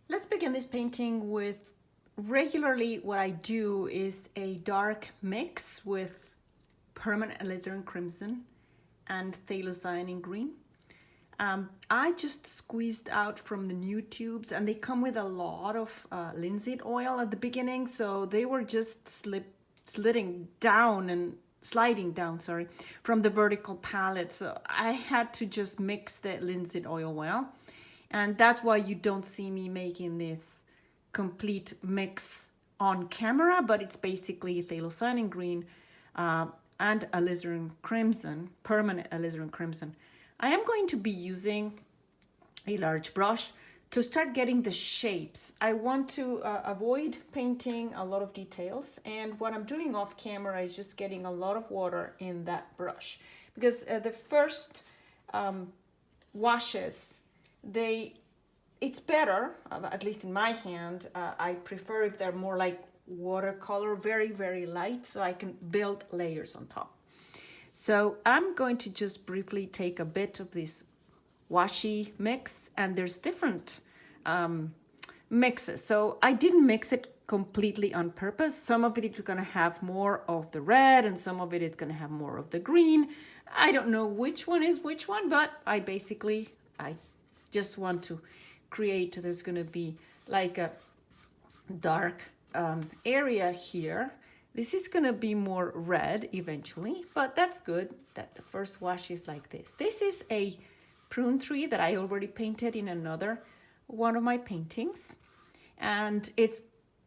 Let's begin this painting with regularly what I do is a dark mix with permanent alizarin crimson and phthalocyanin green. I just squeezed out from the new tubes, and they come with a lot of linseed oil at the beginning, so they were just sliding down, sorry, from the vertical palette. So I had to just mix the linseed oil well, and that's why you don't see me making this complete mix on camera, but it's basically phthalocyanin green and alizarin crimson, permanent alizarin crimson. I am going to be using a large brush to start getting the shapes. I want to avoid painting a lot of details, and what I'm doing off camera is just getting a lot of water in that brush, because the first washes, it's better, at least in my hand, I prefer if they're more like watercolor, very, very light, so I can build layers on top. So I'm going to just briefly take a bit of this washi mix, and there's different mixes. So I didn't mix it completely on purpose. Some of it is going to have more of the red, and some of it is going to have more of the green. I don't know which one is which one, but I just want to create, there's going to be like a dark area here. This is going to be more red eventually, but that's good that the first wash is like this. This is a prune tree that I already painted in another one of my paintings, and it's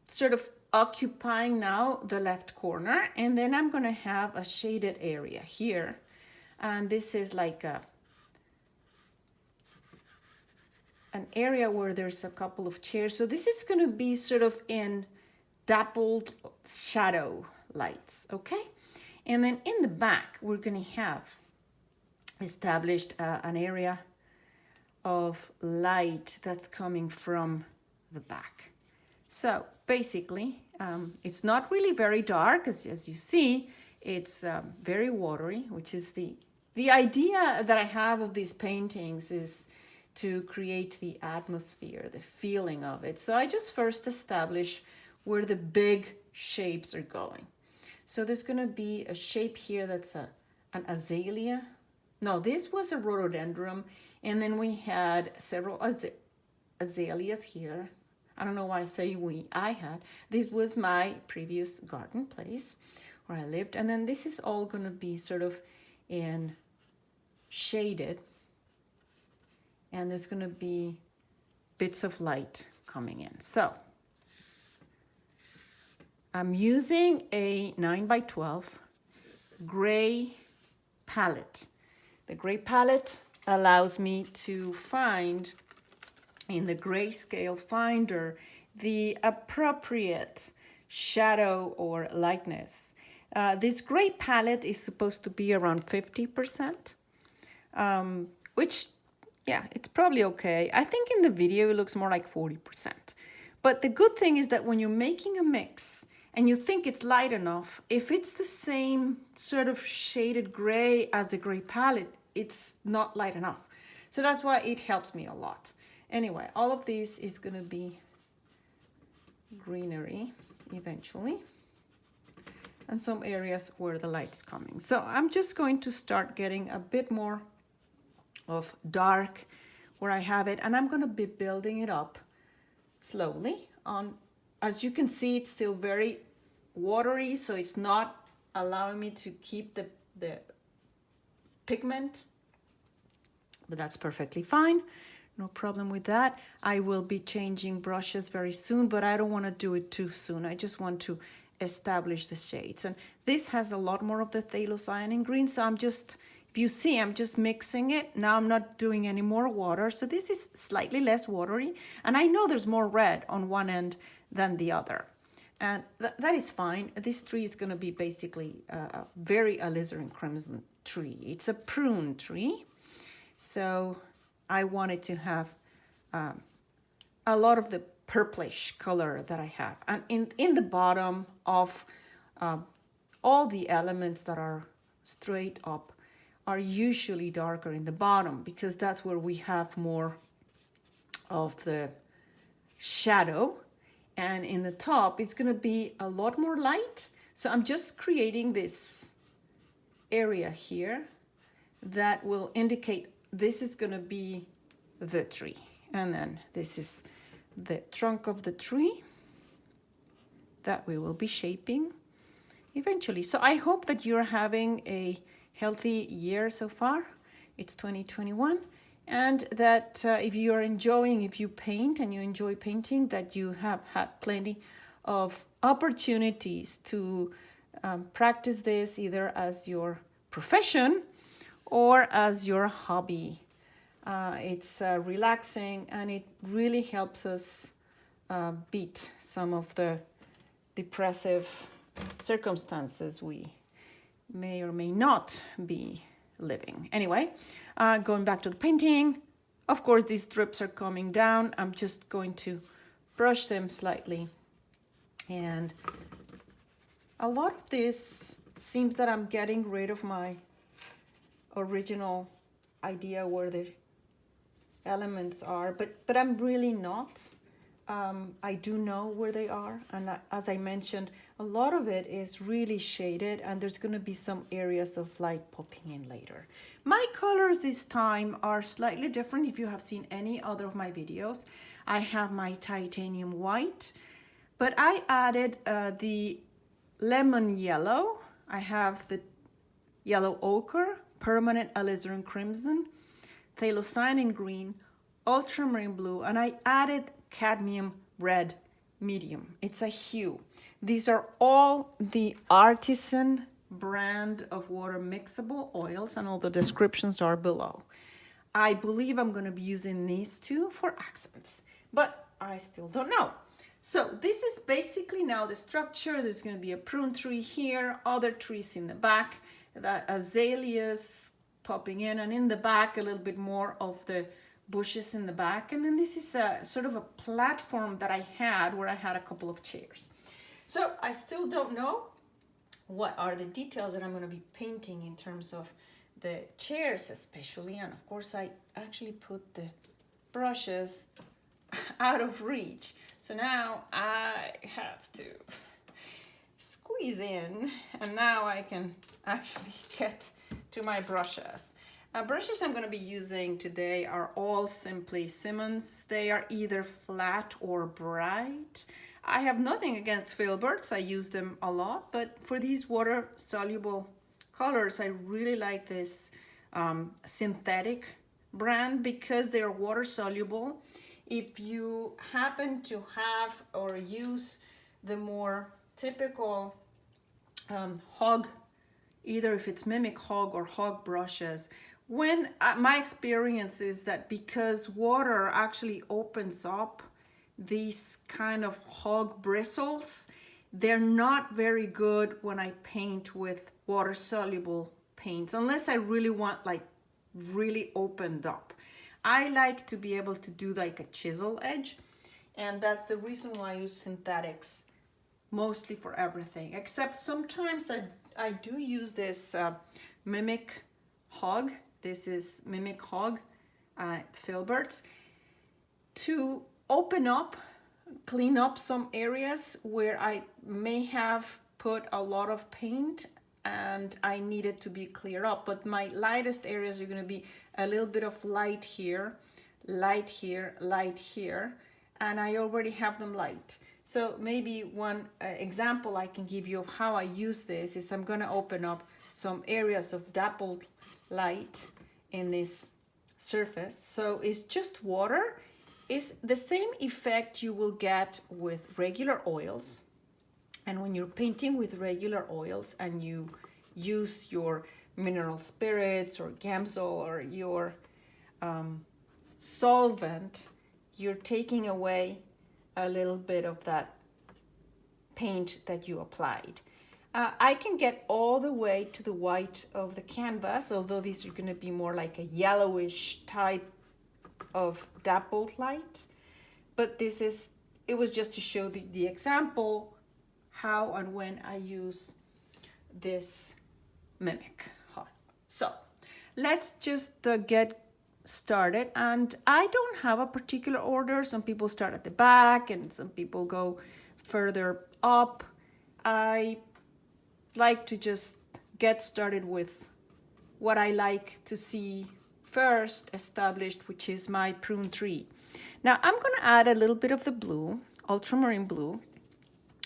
sort of occupying now the left corner, and then I'm going to have a shaded area here, and this is like an area where there's a couple of chairs. So this is going to be sort of in dappled shadow lights, okay? And then in the back, we're going to have established an area of light that's coming from the back. So basically, it's not really very dark, as you see. It's very watery, which is the idea that I have of these paintings is to create the atmosphere, the feeling of it. So I just first establish where the big shapes are going. So there's going to be a shape here that's an azalea. No, this was a rhododendron, and then we had several azaleas here. I don't know why I say I had. This was my previous garden place where I lived, and then this is all going to be sort of in shaded, and there's going to be bits of light coming in. So I'm using a 9x12 gray palette. The gray palette allows me to find in the grayscale finder the appropriate shadow or lightness. This gray palette is supposed to be around 50%, which, yeah, it's probably okay. I think in the video it looks more like 40%. But the good thing is that when you're making a mix, and you think it's light enough, if it's the same sort of shaded gray as the gray palette, it's not light enough. So that's why it helps me a lot. Anyway, all of this is going to be greenery eventually, and some areas where the light's coming. So I'm just going to start getting a bit more of dark where I have it, and I'm going to be building it up slowly on. As you can see, it's still very watery, so it's not allowing me to keep the pigment, but that's perfectly fine. No problem with that. I will be changing brushes very soon, but I don't want to do it too soon. I just want to establish the shades. And this has a lot more of the phthalocyanin green, so I'm just, if you see, I'm just mixing it. Now I'm not doing any more water, so this is slightly less watery. And I know there's more red on one end than the other, and that is fine. This tree is going to be basically a very alizarin crimson tree. It's a prune tree, so I wanted to have a lot of the purplish color that I have, and in the bottom of all the elements that are straight up are usually darker in the bottom, because that's where we have more of the shadow, and in the top it's going to be a lot more light. So I'm just creating this area here that will indicate this is going to be the tree, and then this is the trunk of the tree that we will be shaping eventually. So I hope that you're having a healthy year so far. It's 2021, and that if you are enjoying, if you paint and you enjoy painting, that you have had plenty of opportunities to practice this either as your profession or as your hobby. It's relaxing, and it really helps us beat some of the depressive circumstances we may or may not be living. Anyway, going back to the painting, of course these strips are coming down. I'm just going to brush them slightly, and a lot of this seems that I'm getting rid of my original idea where the elements are, but I'm really not. I do know where they are, and as I mentioned, a lot of it is really shaded, and there's going to be some areas of light popping in later. My colors this time are slightly different. If you have seen any other of my videos, I have my titanium white, but I added the lemon yellow. I have the yellow ochre, permanent alizarin crimson, phthalo green, ultramarine blue, and I added cadmium red medium. It's a hue. These are all the ARTISAN brand of water mixable oils, and all the descriptions are below. I believe I'm going to be using these two for accents, but I still don't know. So this is basically now the structure. There's going to be a prune tree here, other trees in the back, the azaleas popping in, and in the back a little bit more of the bushes in the back. And then this is a sort of a platform that I had where I had a couple of chairs. So I still don't know what are the details that I'm going to be painting in terms of the chairs especially. And of course I actually put the brushes out of reach. So now I have to squeeze in, and now I can actually get to my brushes. Brushes I'm going to be using today are all simply Simmons. They are either flat or bright. I have nothing against filberts. I use them a lot, but for these water soluble colors, I really like this synthetic brand because they're water soluble. If you happen to have or use the more typical hog, either if it's mimic hog or hog brushes, when my experience is that because water actually opens up these kind of hog bristles, they're not very good when I paint with water soluble paints, unless I really want like really opened up. I like to be able to do like a chisel edge, and that's the reason why I use synthetics mostly for everything, except sometimes I do use this mimic hog. This is mimic hog filberts to open up, clean up some areas where I may have put a lot of paint and I need it to be clear up. But my lightest areas are going to be a little bit of light here, light here, light here, and I already have them light. So maybe one example I can give you of how I use this is I'm going to open up some areas of dappled light in this surface. So it's just water. It's the same effect you will get with regular oils. And when you're painting with regular oils and you use your mineral spirits or Gamsol or your solvent, you're taking away a little bit of that paint that you applied. I can get all the way to the white of the canvas, although these are going to be more like a yellowish type of dappled light. But this is, it was just to show the example how and when I use this mimic. So let's just get started, and I don't have a particular order. Some people start at the back and some people go further up. I like to just get started with what I like to see first established, which is my prune tree. Now I'm going to add a little bit of the blue, ultramarine blue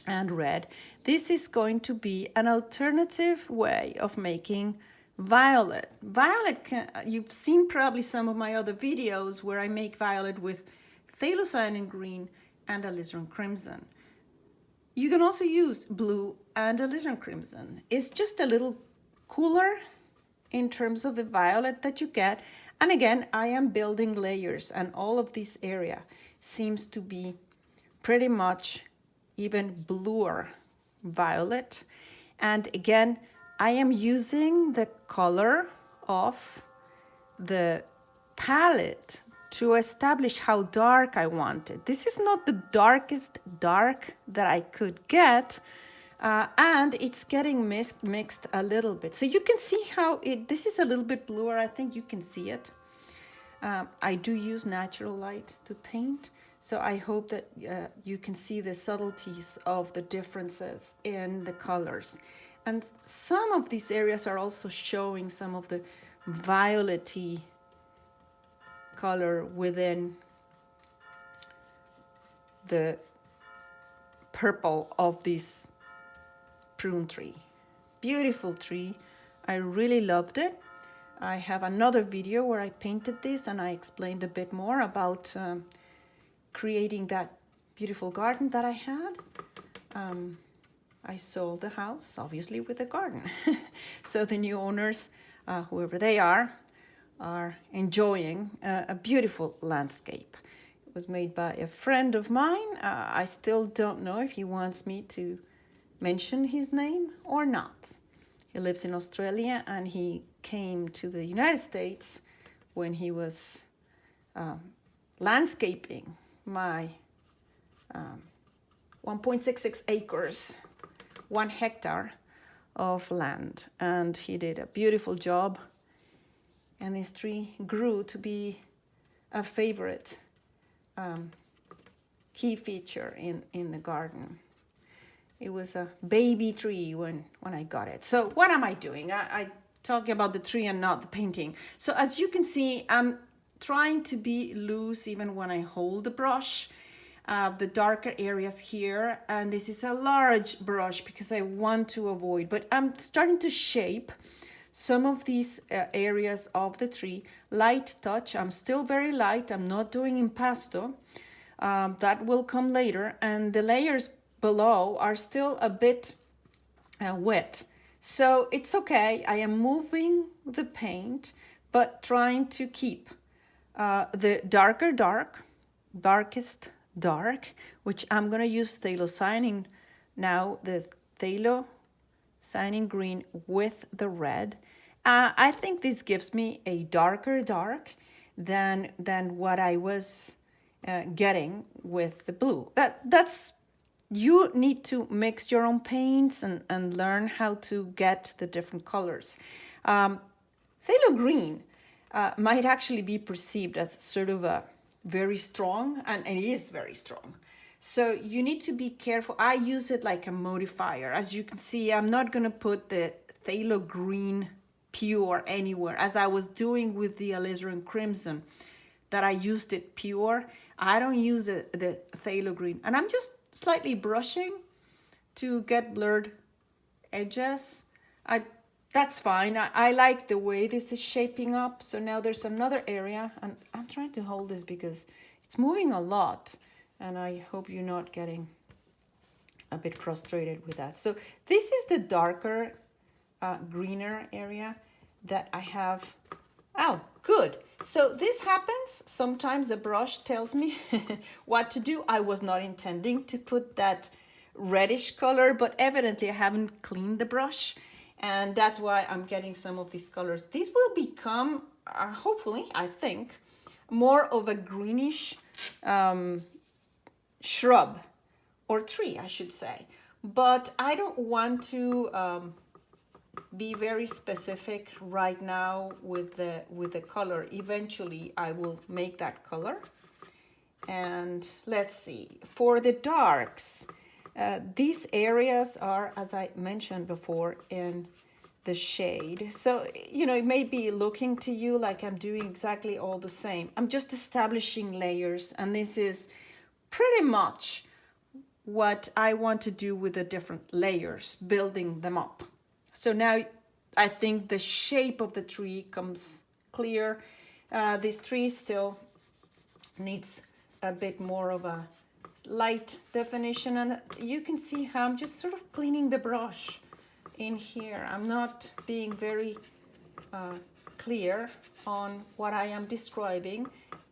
and red. This is going to be an alternative way of making violet. Violet, you've seen probably some of my other videos where I make violet with phthalocyanin green and alizarin crimson. You can also use blue and alizarin crimson. It's just a little cooler in terms of the violet that you get. And again, I am building layers, and all of this area seems to be pretty much even bluer violet. And again, I am using the color of the palette to establish how dark I want it. This is not the darkest dark that I could get, and it's getting mixed a little bit. So you can see how this is a little bit bluer. I think you can see it. I do use natural light to paint, so I hope that you can see the subtleties of the differences in the colors. And some of these areas are also showing some of the violet-y color within the purple of this prune tree. Beautiful tree. I really loved it. I have another video where I painted this and I explained a bit more about creating that beautiful garden that I had. I sold the house, obviously, with a garden. So the new owners, whoever they are enjoying a beautiful landscape. It was made by a friend of mine. I still don't know if he wants me to mention his name or not. He lives in Australia and he came to the United States when he was landscaping my 1.66 acres, 1 hectare of land, and he did a beautiful job, and this tree grew to be a favorite key feature in the garden. It was a baby tree when I got it. So what am I doing? I talking about the tree and not the painting. So as you can see, I'm trying to be loose even when I hold the brush. The darker areas here, and this is a large brush because I want to avoid, but I'm starting to shape some of these areas of the tree. Light touch. I'm still very light. I'm not doing impasto. That will come later, and the layers below are still a bit wet. So it's okay. I am moving the paint, but trying to keep the darkest dark, which I'm going to use phthalocyanin now, the phthalocyanin green with the red. I think this gives me a darker dark than what I was getting with the blue. That's you need to mix your own paints and learn how to get the different colors. Phthalo green might actually be perceived as sort of a very strong, and it is very strong. So you need to be careful. I use it like a modifier. As you can see, I'm not going to put the phthalo green pure anywhere, as I was doing with the alizarin crimson, that I used it pure. I don't use the phthalo green, and I'm just slightly brushing to get blurred edges. That's fine. I like the way this is shaping up. So now there's another area, and I'm trying to hold this because it's moving a lot, and I hope you're not getting a bit frustrated with that. So this is the darker, greener area that I have. Oh, good. So this happens. Sometimes the brush tells me what to do. I was not intending to put that reddish color, but evidently I haven't cleaned the brush. And that's why I'm getting some of these colors. These will become, hopefully, I think, more of a greenish shrub or tree, I should say. But I don't want to be very specific right now with the color. Eventually I will make that color. And let's see, for the darks, these areas are, as I mentioned before, in the shade. So, you know, it may be looking to you like I'm doing exactly all the same. I'm just establishing layers, and this is pretty much what I want to do with the different layers, building them up. So now I think the shape of the tree comes clear. This tree still needs a bit more of a light definition, and you can see how I'm just sort of cleaning the brush in here. I'm not being very clear on what I am describing,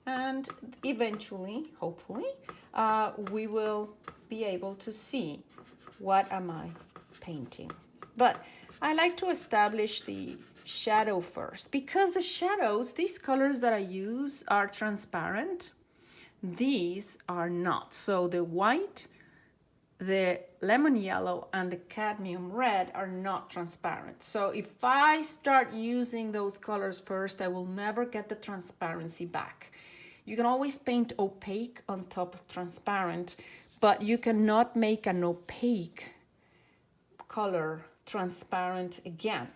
and eventually, hopefully, we will be able to see what am I painting. But I like to establish the shadow first, because the shadows, these colors that I use are transparent. These are not. So the white, the lemon yellow, and the cadmium red are not transparent. So if I start using those colors first, I will never get the transparency back. You can always paint opaque on top of transparent, but you cannot make an opaque color transparent again.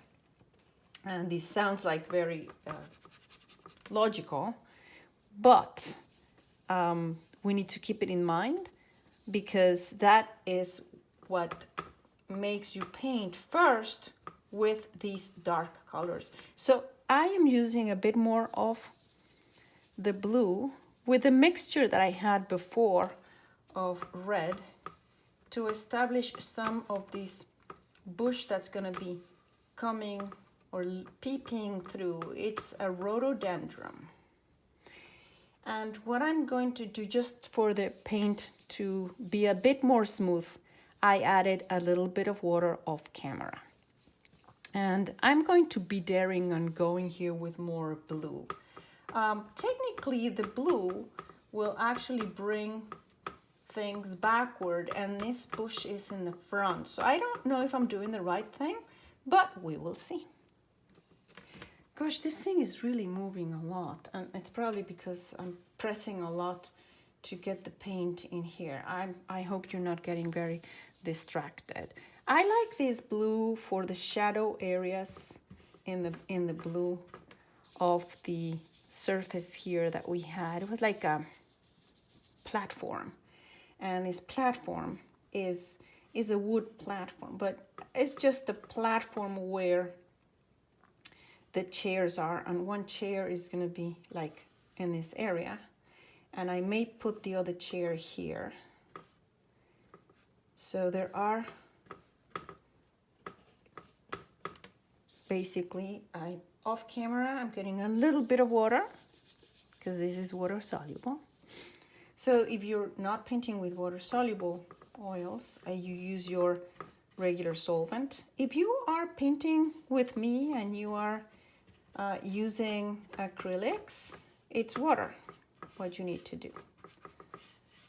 And this sounds like very logical, but we need to keep it in mind, because that is what makes you paint first with these dark colors. So I am using a bit more of the blue with the mixture that I had before of red to establish some of this bush that's going to be coming or peeping through. It's a rhododendron. And what I'm going to do, just for the paint to be a bit more smooth, I added a little bit of water off camera. And I'm going to be daring on going here with more blue. Technically, the blue will actually bring things backward, and this bush is in the front. So I don't know if I'm doing the right thing, but we will see. Gosh, this thing is really moving a lot, and it's probably because I'm pressing a lot to get the paint in here. I hope you're not getting very distracted. I like this blue for the shadow areas in the blue of the surface here that we had. It was like a platform, and this platform is a wood platform, but it's just a platform where the chairs are, and one chair is going to be like in this area, and I may put the other chair here. So there are basically, off camera I'm getting a little bit of water because this is water soluble. So if you're not painting with water soluble oils, you use your regular solvent. If you are painting with me and you are using acrylics, it's water what you need to do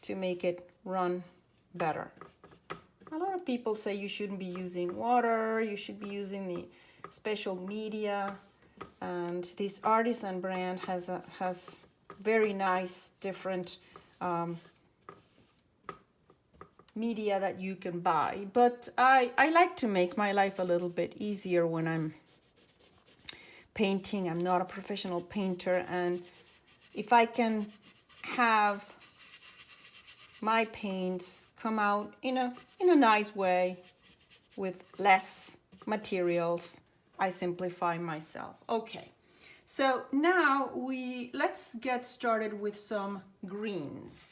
to make it run better. A lot of people say you shouldn't be using water, you should be using the special media, and this ARTISAN brand has very nice different media that you can buy. But I like to make my life a little bit easier when I'm painting. I'm not a professional painter, and if I can have my paints come out in a nice way with less materials, I simplify myself. Okay, so now let's get started with some greens.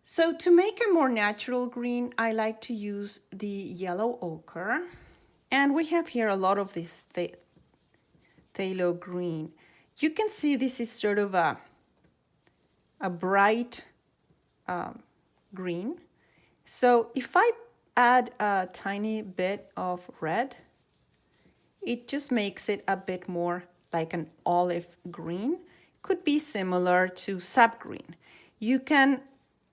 So to make a more natural green, I like to use the yellow ochre, and we have here a lot of this phthalo green. You can see this is sort of a bright green. So if I add a tiny bit of red, it just makes it a bit more like an olive green. Could be similar to sap green. You can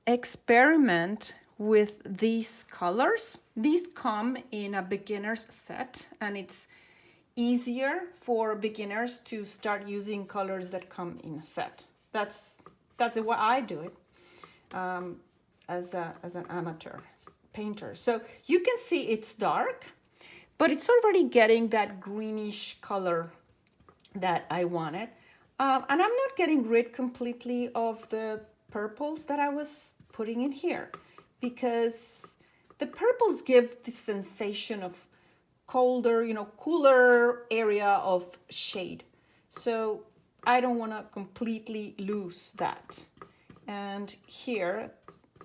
experiment with these colors. These come in a beginner's set, and it's easier for beginners to start using colors that come in a set. That's the way I do it as an amateur painter. So you can see it's dark, but it's already getting that greenish color that I wanted. And I'm not getting rid completely of the purples that I was putting in here, because the purples give the sensation of colder, cooler area of shade. So I don't want to completely lose that. And here,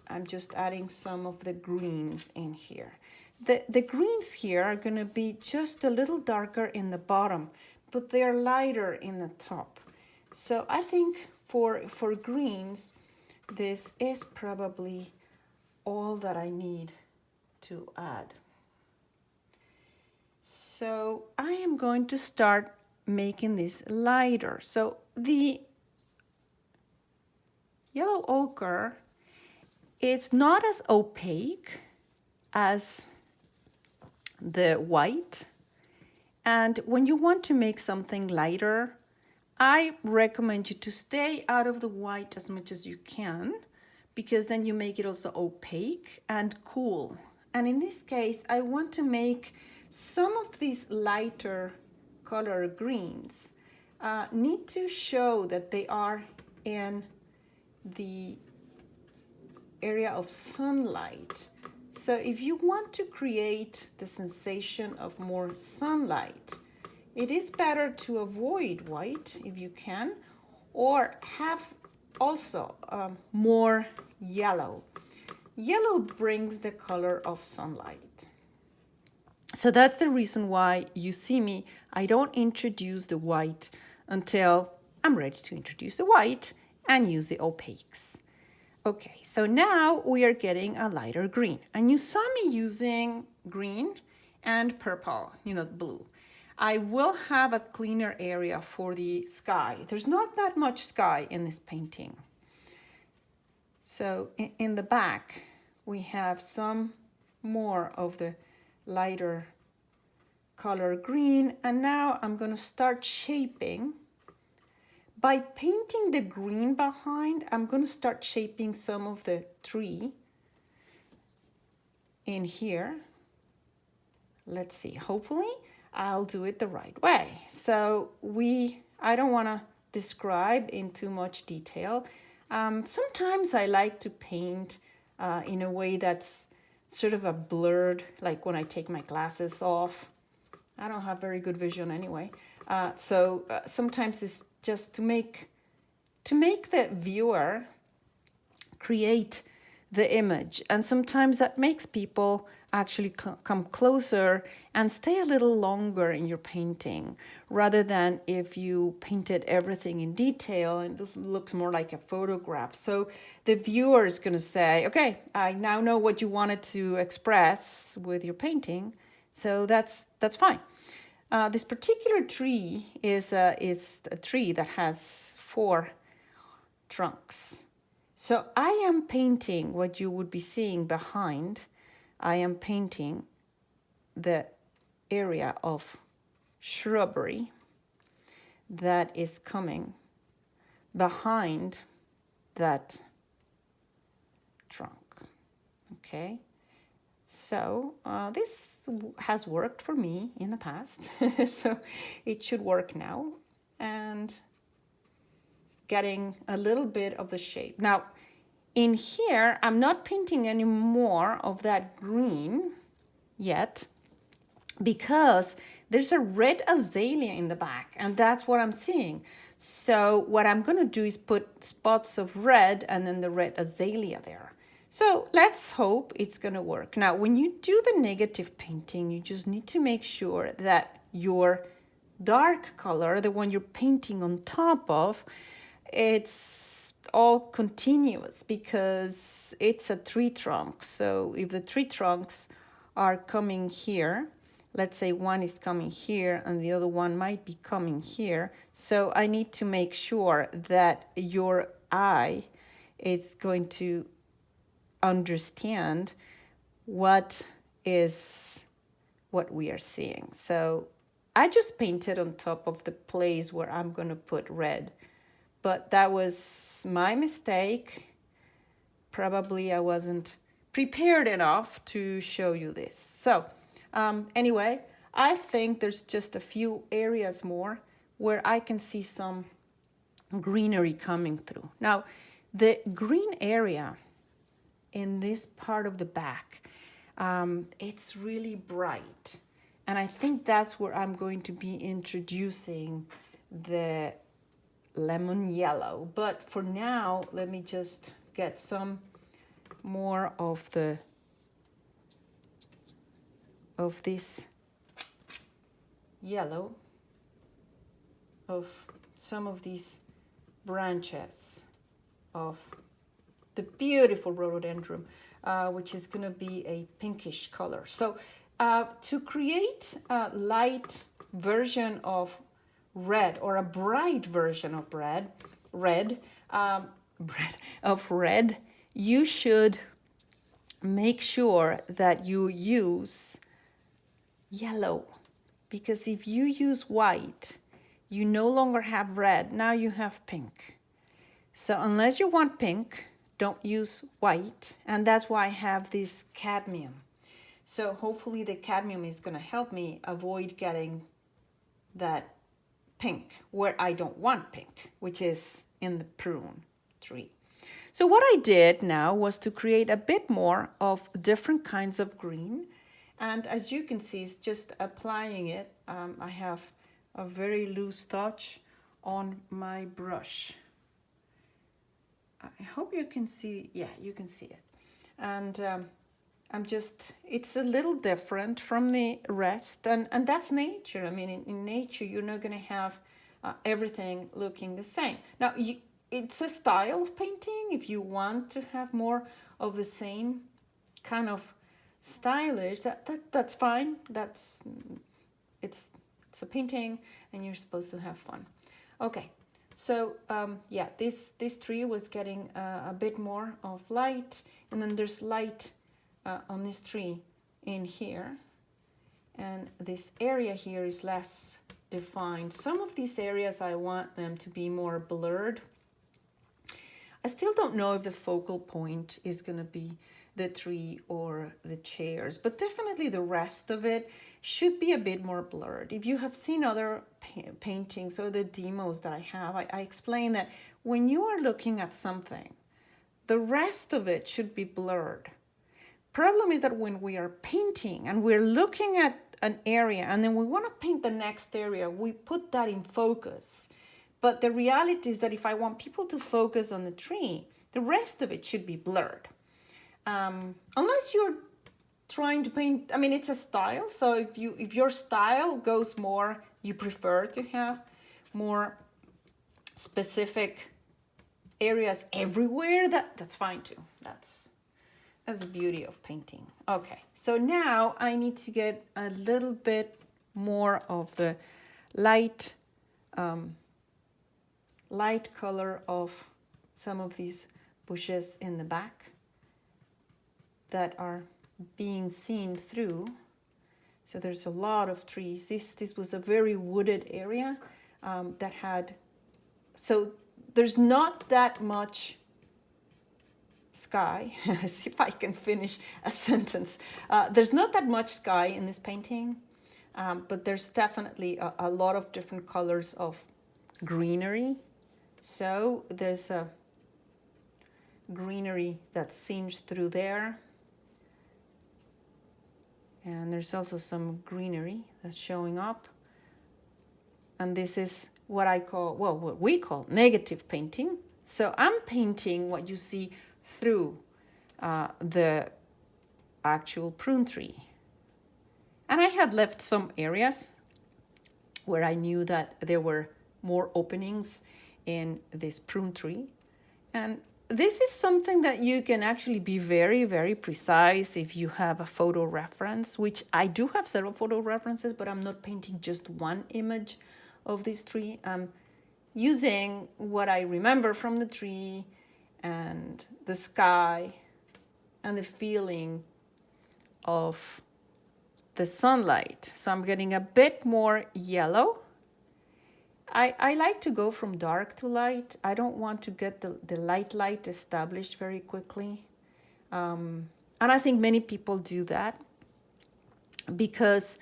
I'm just adding some of the greens in here. The greens here are going to be just a little darker in the bottom, but they're lighter in the top. So I think for greens, this is probably all that I need to add. So I am going to start making this lighter. So the yellow ochre is not as opaque as the white. And when you want to make something lighter, I recommend you to stay out of the white as much as you can, because then you make it also opaque and cool. And in this case, I want to make some of these lighter color greens need to show that they are in the area of sunlight. So if you want to create the sensation of more sunlight, it is better to avoid white if you can, or have also more yellow. Yellow brings the color of sunlight. So that's the reason why you see me, I don't introduce the white until I'm ready to introduce the white and use the opaques. Okay, so now we are getting a lighter green. And you saw me using green and purple, the blue. I will have a cleaner area for the sky. There's not that much sky in this painting. So in the back, we have some more of the lighter color green. And now I'm going to start shaping. By painting the green behind, I'm going to start shaping some of the tree in here. Let's see, hopefully I'll do it the right way. So I don't want to describe in too much detail. Sometimes I like to paint in a way that's sort of a blurred, like when I take my glasses off. I don't have very good vision anyway. So sometimes it's just to make the viewer create the image. And sometimes that makes people actually come closer and stay a little longer in your painting, rather than if you painted everything in detail and it looks more like a photograph. So the viewer is going to say, okay, I now know what you wanted to express with your painting. So that's fine. This particular tree is a tree that has 4 trunks. So I am painting what you would be seeing behind. I am painting the area of shrubbery that is coming behind that trunk. Okay. So this has worked for me in the past, so it should work now, and getting a little bit of the shape. Now, in here, I'm not painting any more of that green yet, because there's a red azalea in the back, and that's what I'm seeing. So what I'm going to do is put spots of red and then the red azalea there. So let's hope it's going to work. Now, when you do the negative painting, you just need to make sure that your dark color, the one you're painting on top of, it's all continuous, because it's a tree trunk. So if the tree trunks are coming here, let's say one is coming here and the other one might be coming here. So I need to make sure that your eye is going to understand what we are seeing. So I just painted on top of the place where I'm going to put red, but that was my mistake. Probably I wasn't prepared enough to show you this. So anyway, I think there's just a few areas more where I can see some greenery coming through. Now, the green area in this part of the back, it's really bright. And I think that's where I'm going to be introducing the lemon yellow. But for now, let me just get some more of this yellow of some of these branches of the beautiful rhododendron, which is going to be a pinkish color. So to create a light version of red, or a bright version of red, you should make sure that you use yellow, because if you use white, you no longer have red, now you have pink. So unless you want pink, don't use white, and that's why I have this cadmium. So hopefully the cadmium is going to help me avoid getting that pink where I don't want pink, which is in the prune tree. So what I did now was to create a bit more of different kinds of green. And as you can see, it's just applying it. I have a very loose touch on my brush. I hope you can see, yeah, you can see it. And it's a little different from the rest. And that's nature. I mean, in nature, you're not going to have everything looking the same. Now, it's a style of painting. If you want to have more of the same kind of stylish, that's fine. It's a painting, and you're supposed to have fun. Okay, so yeah, this tree was getting a bit more of light, and then there's light on this tree in here, and this area here is less defined. Some of these areas I want them to be more blurred. I still don't know if the focal point is going to be the tree or the chairs, but definitely the rest of it should be a bit more blurred. If you have seen other paintings or the demos that I have, I explain that when you are looking at something, the rest of it should be blurred. Problem is that when we are painting and we're looking at an area and then we want to paint the next area, we put that in focus. But the reality is that if I want people to focus on the tree, the rest of it should be blurred. Unless you're trying to paint, I mean, it's a style. So if your style goes more, you prefer to have more specific areas everywhere, that's fine too. That's the beauty of painting. Okay, so now I need to get a little bit more of the light color of some of these bushes in the back that are being seen through. So there's a lot of trees. This was a very wooded area that had, so there's not that much sky. See if I can finish a sentence. There's not that much sky in this painting, but there's definitely a lot of different colors of greenery. So there's a greenery that's singed through there. And there's also some greenery that's showing up. And this is what I call, well, what we call negative painting. So I'm painting what you see through the actual prune tree. And I had left some areas where I knew that there were more openings in this prune tree. And this is something that you can actually be very, very precise if you have a photo reference, which I do have several photo references, but I'm not painting just one image of this tree. I'm using what I remember from the tree and the sky and the feeling of the sunlight. So I'm getting a bit more yellow. I like to go from dark to light. I don't want to get the light established very quickly. And I think many people do that because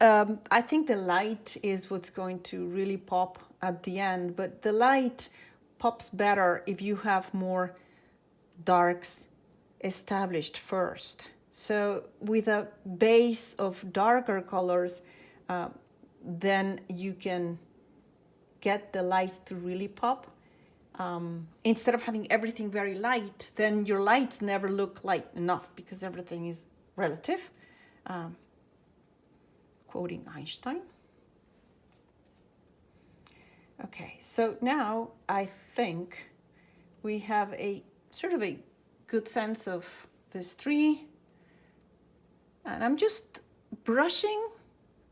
I think the light is what's going to really pop at the end, but the light pops better if you have more darks established first. So with a base of darker colors, then you can get the lights to really pop. Instead of having everything very light, then your lights never look light enough because everything is relative. Quoting Einstein. Okay, so now I think we have a sort of a good sense of this tree. And I'm just brushing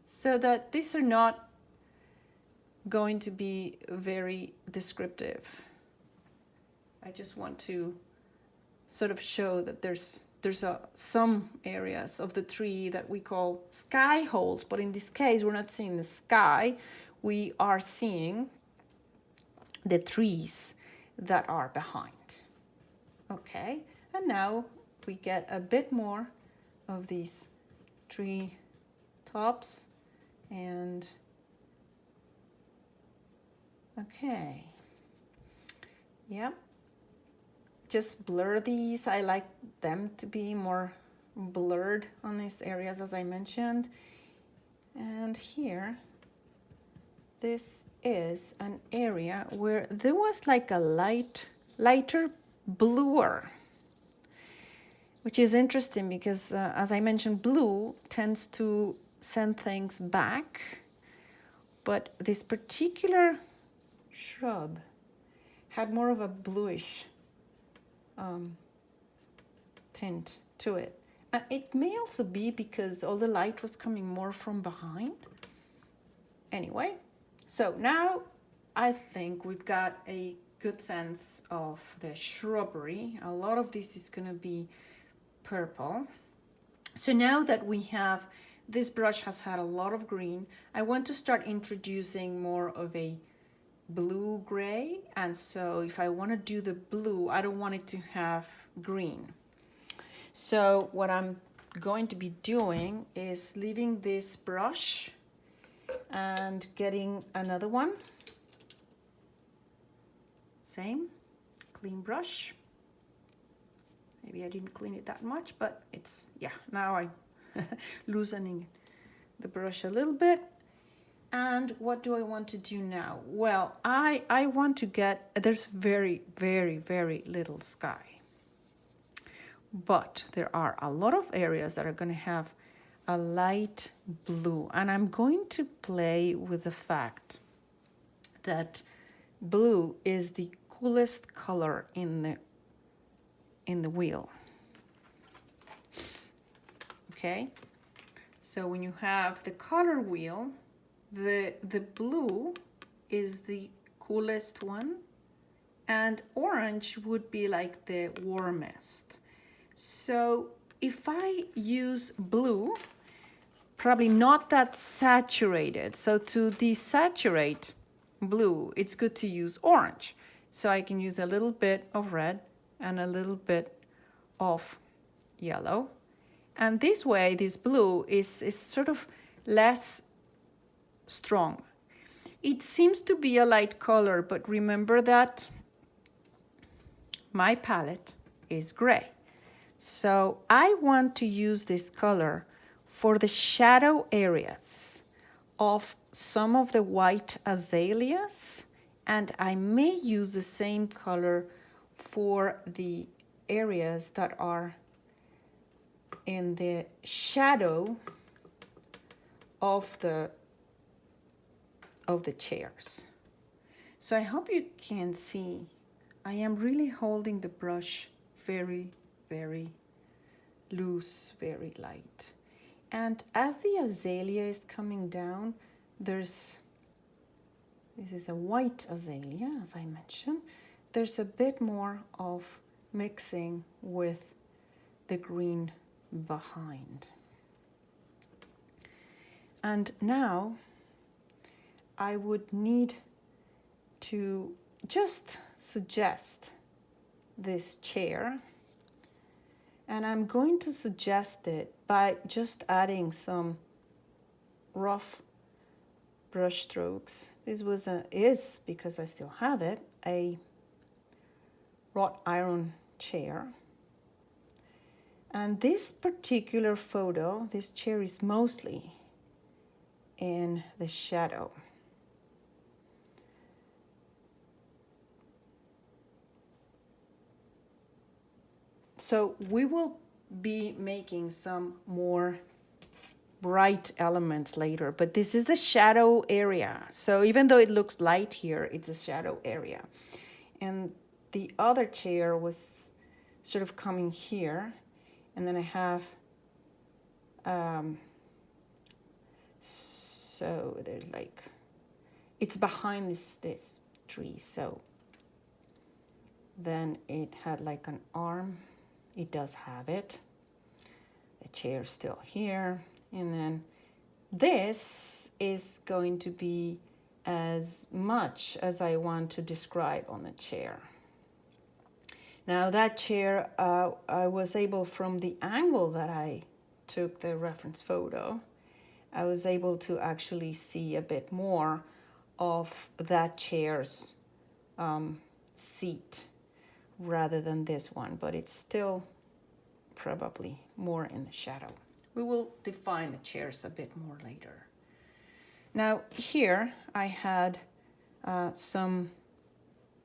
so that these are not going to be very descriptive. I just want to sort of show that there's some areas of the tree that we call sky holes, but in this case we're not seeing the sky, we are seeing the trees that are behind. Okay, and now we get a bit more of these tree tops, and okay, yeah, just blur these. I like them to be more blurred on these areas, as I mentioned. And here, this is an area where there was like a lighter bluer, which is interesting because, as I mentioned, blue tends to send things back, but this particular shrub had more of a bluish tint to it. And it may also be because all the light was coming more from behind. Anyway, so now I think we've got a good sense of the shrubbery. A lot of this is going to be purple. So now that we have, this brush has had a lot of green, I want to start introducing more of a blue-gray. And so if I want to do the blue, I don't want it to have green. So what I'm going to be doing is leaving this brush and getting another one. Same, clean brush. Maybe I didn't clean it that much, but it's, yeah, now I'm loosening the brush a little bit. And what do I want to do now? Well, I want to get, there's very, very, very little sky. But there are a lot of areas that are going to have a light blue. And I'm going to play with the fact that blue is the coolest color in the wheel. Okay, so when you have the color wheel, the blue is the coolest one, and orange would be like the warmest. So if I use blue, probably not that saturated. So to desaturate blue, it's good to use orange. So I can use a little bit of red and a little bit of yellow. And this way, this blue is sort of less strong. It seems to be a light color, but remember that my palette is gray. So I want to use this color for the shadow areas of some of the white azaleas, and I may use the same color for the areas that are in the shadow of the chairs. So I hope you can see, I am really holding the brush very, very loose, very light. And as the azalea is coming down, this is a white azalea, as I mentioned. There's a bit more of mixing with the green behind. And now I would need to just suggest this chair, and I'm going to suggest it by just adding some rough brush strokes. This is, because I still have it, a wrought iron chair. And this particular photo, this chair is mostly in the shadow. So we will be making some more bright elements later, but this is the shadow area. So even though it looks light here, it's a shadow area. And the other chair was sort of coming here, and then I have so there's like, it's behind this tree. So then it had like an arm. It does have it. The chair's still here. And then this is going to be as much as I want to describe on the chair. Now that chair, I was able, from the angle that I took the reference photo, I was able to actually see a bit more of that chair's seat rather than this one, but it's still probably more in the shadow. We will define the chairs a bit more later. Now here I had some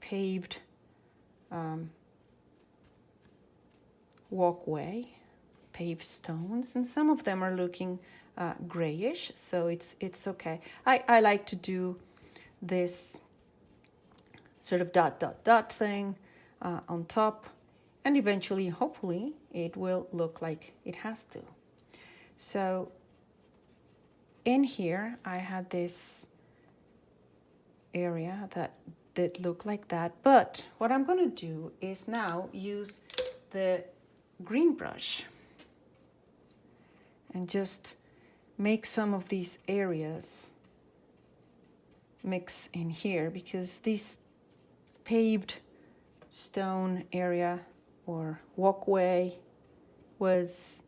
paved walkway, paved stones, and some of them are looking grayish, so it's okay. I like to do this sort of dot dot dot thing on top, and eventually, hopefully, it will look like it has to. So in here I had this area that did look like that, but what I'm going to do is now use the green brush and just make some of these areas mix in here, because this paved stone area or walkway was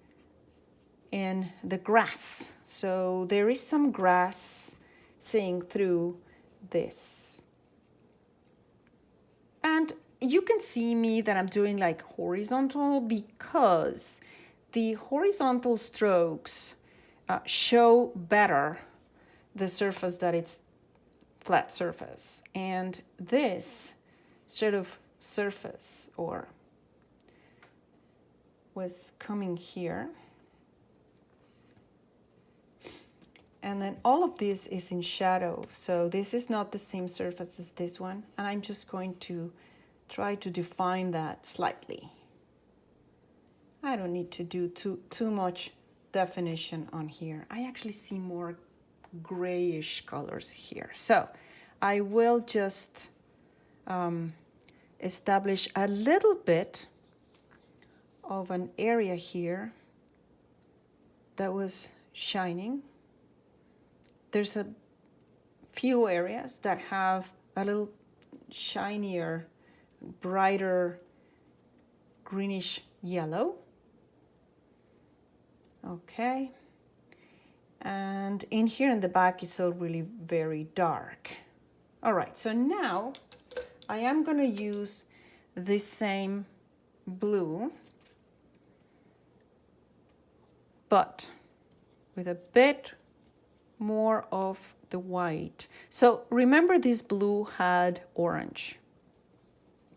in the grass. So there is some grass seeing through this. And you can see me that I'm doing like horizontal, because the horizontal strokes show better the surface that it's flat surface. And this sort of surface or was coming here. And then all of this is in shadow. So this is not the same surface as this one. And I'm just going to try to define that slightly. I don't need to do too much definition on here. I actually see more grayish colors here. So I will just establish a little bit of an area here that was shining. There's a few areas that have a little shinier, brighter greenish yellow. Okay. And in here in the back, it's all really very dark. All right, so now I am going to use this same blue, but with a bit more of the white. So remember, this blue had orange.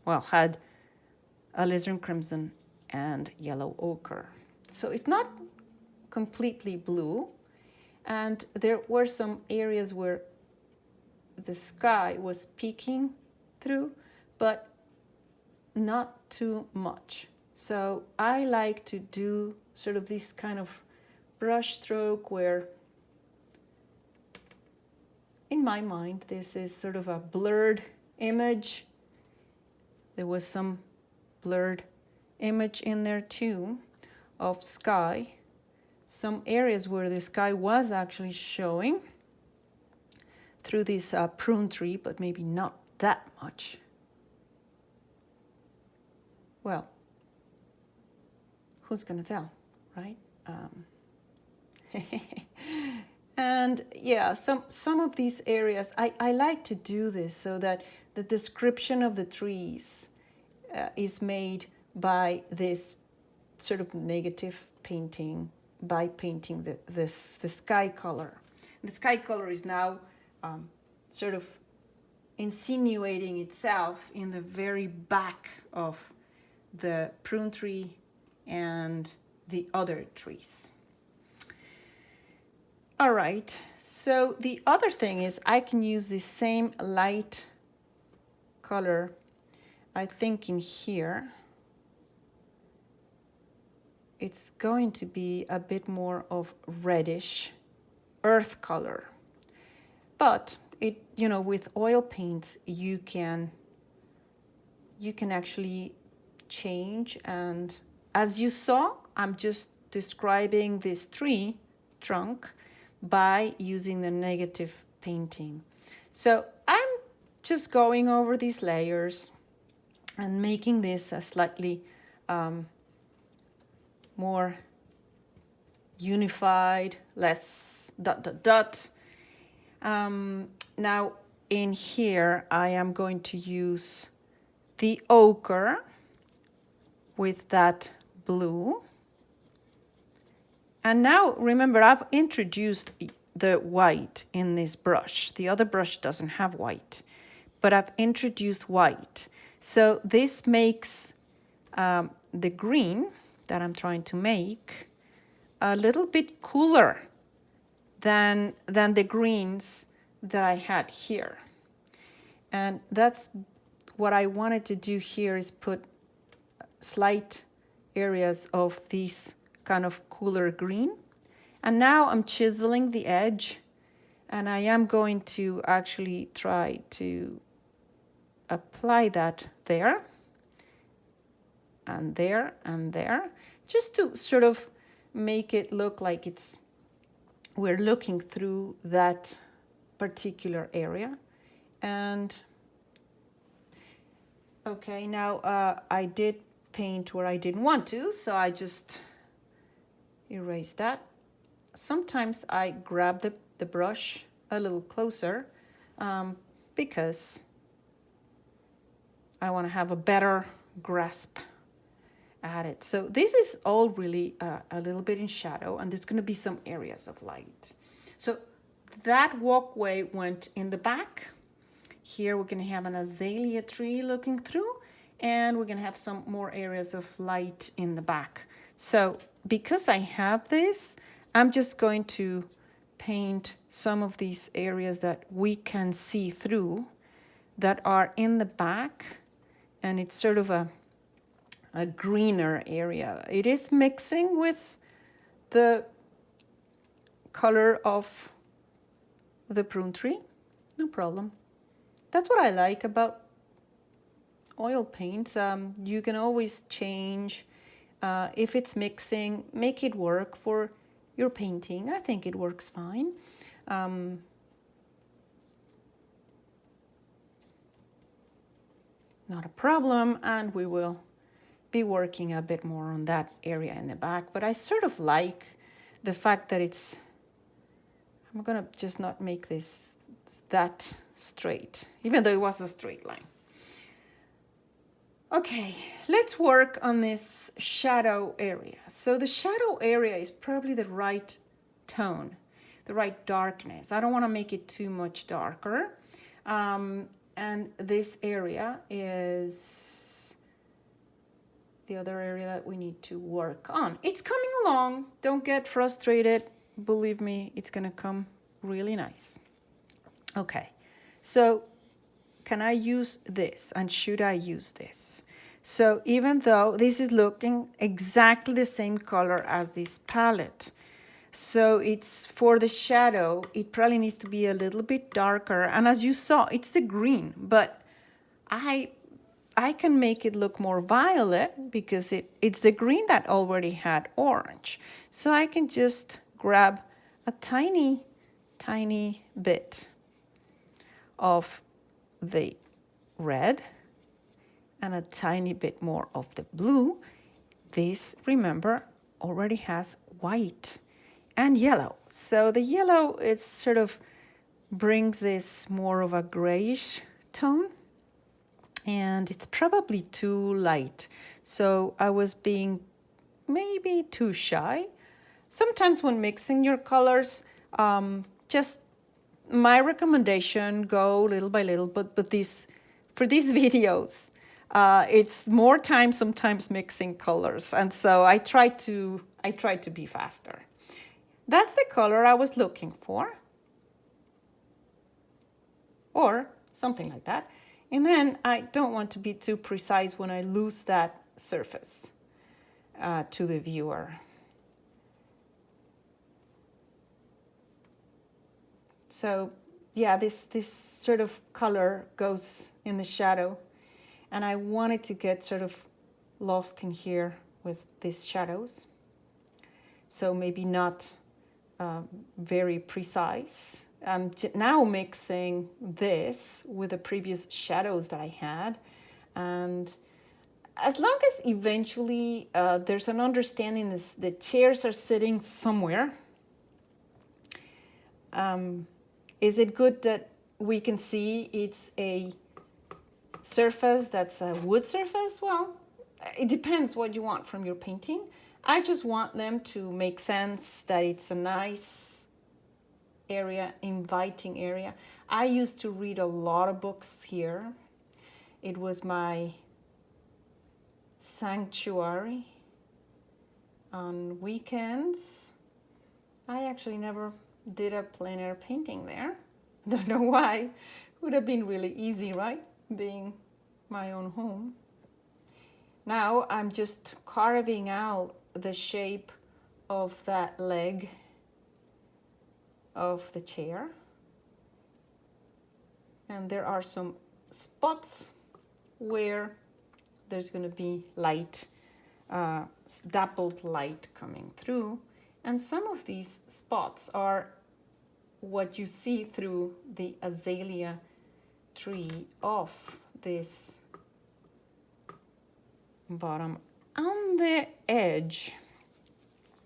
Well, had alizarin crimson and yellow ochre. So it's not completely blue. And there were some areas where the sky was peeking through, but not too much. So I like to do sort of this kind of brush stroke where, in my mind, this is sort of a blurred image. There was some blurred image in there too. of sky, some areas where the sky was actually showing through this prune tree, but maybe not that much. Well, who's gonna tell, right? And yeah, some of these areas, I like to do this so that the description of the trees is made by this sort of negative painting, by painting the sky color. The sky color is now sort of insinuating itself in the very back of the prune tree and the other trees. All right, so the other thing is I can use the same light color, I think in here. It's going to be a bit more of reddish earth color. But it, you know, with oil paints, you can actually change. And as you saw, I'm just describing this tree trunk by using the negative painting. So I'm just going over these layers and making this a slightly more unified, less ... Now in here, I am going to use the ochre with that blue. And now remember, I've introduced the white in this brush. The other brush doesn't have white, but I've introduced white. So this makes the green that I'm trying to make a little bit cooler than the greens that I had here. And that's what I wanted to do here, is put slight areas of these kind of cooler green. And now I'm chiseling the edge, and I am going to actually try to apply that there and there and there, just to sort of make it look like we're looking through that particular area. And okay, now I did paint where I didn't want to, so I just erase that. Sometimes I grab the brush a little closer because I want to have a better grasp at it. So this is all really a little bit in shadow, and there's going to be some areas of light. So that walkway went in the back. Here we're going to have an azalea tree looking through, and we're going to have some more areas of light in the back. So because I have this, I'm just going to paint some of these areas that we can see through that are in the back, and it's sort of a greener area. It is mixing with the color of the prune tree, no problem. That's what I like about oil paints. You can always change. If it's mixing, make it work for your painting. I think it works fine. Not a problem, and we will be working a bit more on that area in the back. But I sort of like the fact that I'm gonna just not make this that straight, even though it was a straight line. Okay, let's work on this shadow area. So the shadow area is probably the right tone, the right darkness. I don't want to make it too much darker. And this area is the other area that we need to work on. It's coming along. Don't get frustrated. Believe me, it's going to come really nice. Okay, so can I use this, and should I use this? So even though this is looking exactly the same color as this palette, so it's for the shadow, it probably needs to be a little bit darker. And as you saw, it's the green, but I I can make it look more violet because it's the green that already had orange. So I can just grab a tiny, tiny bit of the red and a tiny bit more of the blue. This, remember, already has white and yellow. So the yellow, it sort of brings this more of a grayish tone, and it's probably too light. So I was being maybe too shy. Sometimes when mixing your colors, just my recommendation, go little by little, but this, for these videos, it's more time sometimes mixing colors, and so I try to be faster. That's the color I was looking for, or something like that. And then I don't want to be too precise when I lose that surface to the viewer. So yeah, this sort of color goes in the shadow, and I wanted to get sort of lost in here with these shadows. So maybe not very precise. I'm now mixing this with the previous shadows that I had, and as long as eventually there's an understanding this, the chairs are sitting somewhere. Is it good that we can see it's a surface that's a wood surface? Well, it depends what you want from your painting. I just want them to make sense, that it's a nice area, inviting area. I used to read a lot of books here. It was my sanctuary on weekends. I actually never did a plein air painting there. Don't know why. Would have been really easy, right? Being my own home. Now I'm just carving out the shape of that leg of the chair. And there are some spots where there's going to be light, dappled light coming through. And some of these spots are what you see through the azalea tree of this bottom. On the edge,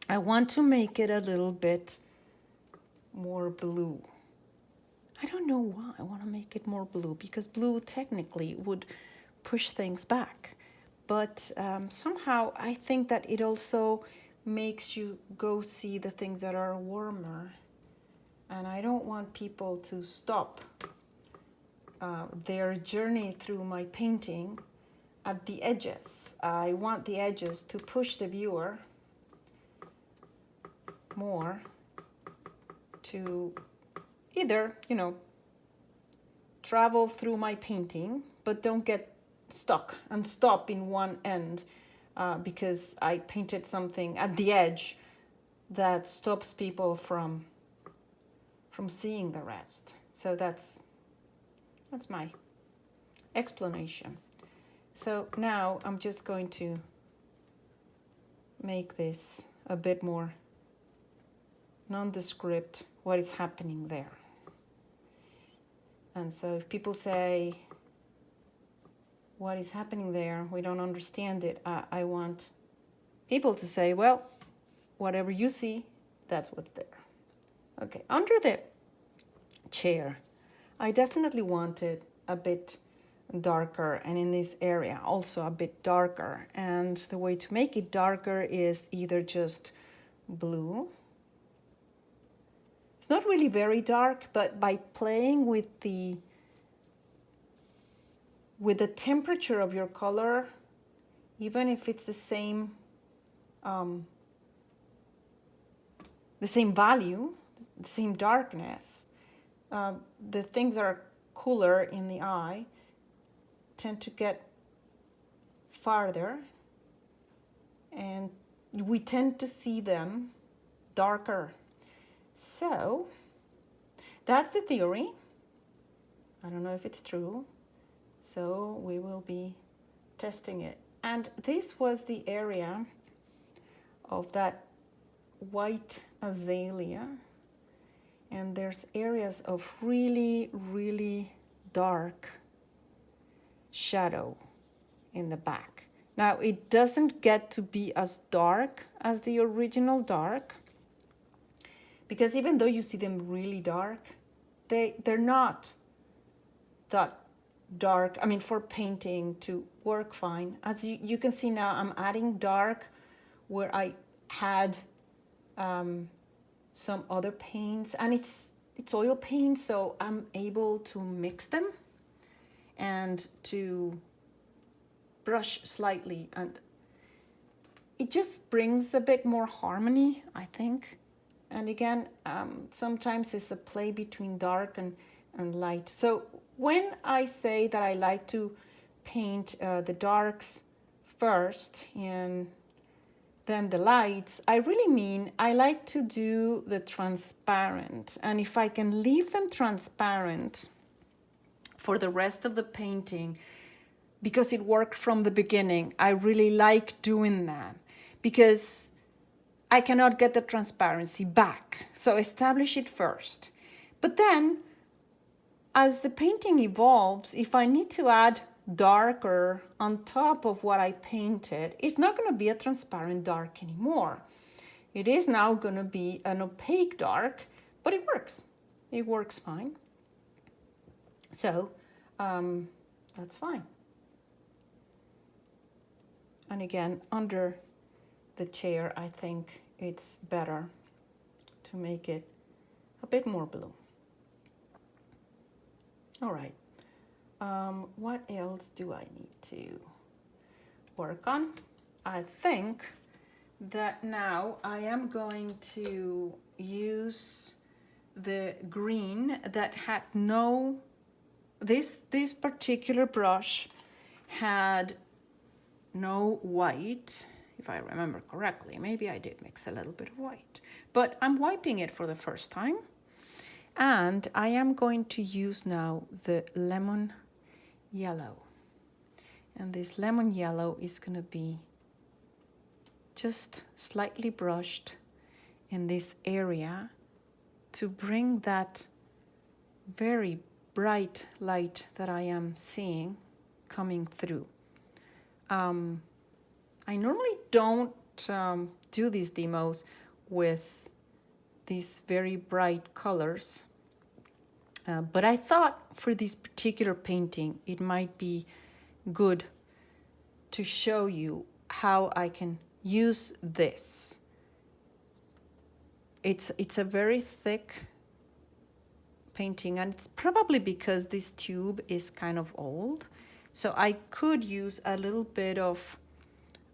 I want to make it a little bit more blue. I don't know why I want to make it more blue, because blue technically would push things back. But somehow I think that it also makes you go see the things that are warmer. And I don't want people to stop their journey through my painting at the edges. I want the edges to push the viewer more to either, travel through my painting, but don't get stuck and stop in one end because I painted something at the edge that stops people from seeing the rest. So that's my explanation. So now I'm just going to make this a bit more nondescript, what is happening there. And so if people say, what is happening there, we don't understand it, I want people to say, well, whatever you see, that's what's there. Okay, under the chair, I definitely wanted a bit darker, and in this area also a bit darker. And the way to make it darker is either just blue. It's not really very dark, but by playing with the temperature of your color, even if it's the same value, the same darkness, the things that are cooler in the eye tend to get farther, and we tend to see them darker. So that's the theory. I don't know if it's true. So we will be testing it. And this was the area of that white azalea. And there's areas of really, really dark shadow in the back. Now, it doesn't get to be as dark as the original dark, because even though you see them really dark, they're not that dark. I mean, for painting to work fine. As you can see now, I'm adding dark where I had some other paints, and it's oil paint, so I'm able to mix them and to brush slightly, and it just brings a bit more harmony, I think. And again, sometimes it's a play between dark and light. So when I say that I like to paint the darks first and then the lights, I really mean I like to do the transparent. And if I can leave them transparent for the rest of the painting, because it worked from the beginning, I really like doing that, because I cannot get the transparency back. So establish it first. But then, as the painting evolves, if I need to add darker on top of what I painted, it's not going to be a transparent dark anymore. It is now going to be an opaque dark, but it works. It works fine. So that's fine. And again, under the chair, I think it's better to make it a bit more blue. All right. What else do I need to work on? I think that now I am going to use the green that had no, this particular brush had no white, if I remember correctly. Maybe I did mix a little bit of white, but I'm wiping it for the first time. And I am going to use now the lemon yellow. And this lemon yellow is going to be just slightly brushed in this area to bring that very bright light that I am seeing coming through. I normally don't do these demos with these very bright colors, but I thought for this particular painting it might be good to show you how I can use this. It's a very thick painting, and it's probably because this tube is kind of old, so I could use a little bit of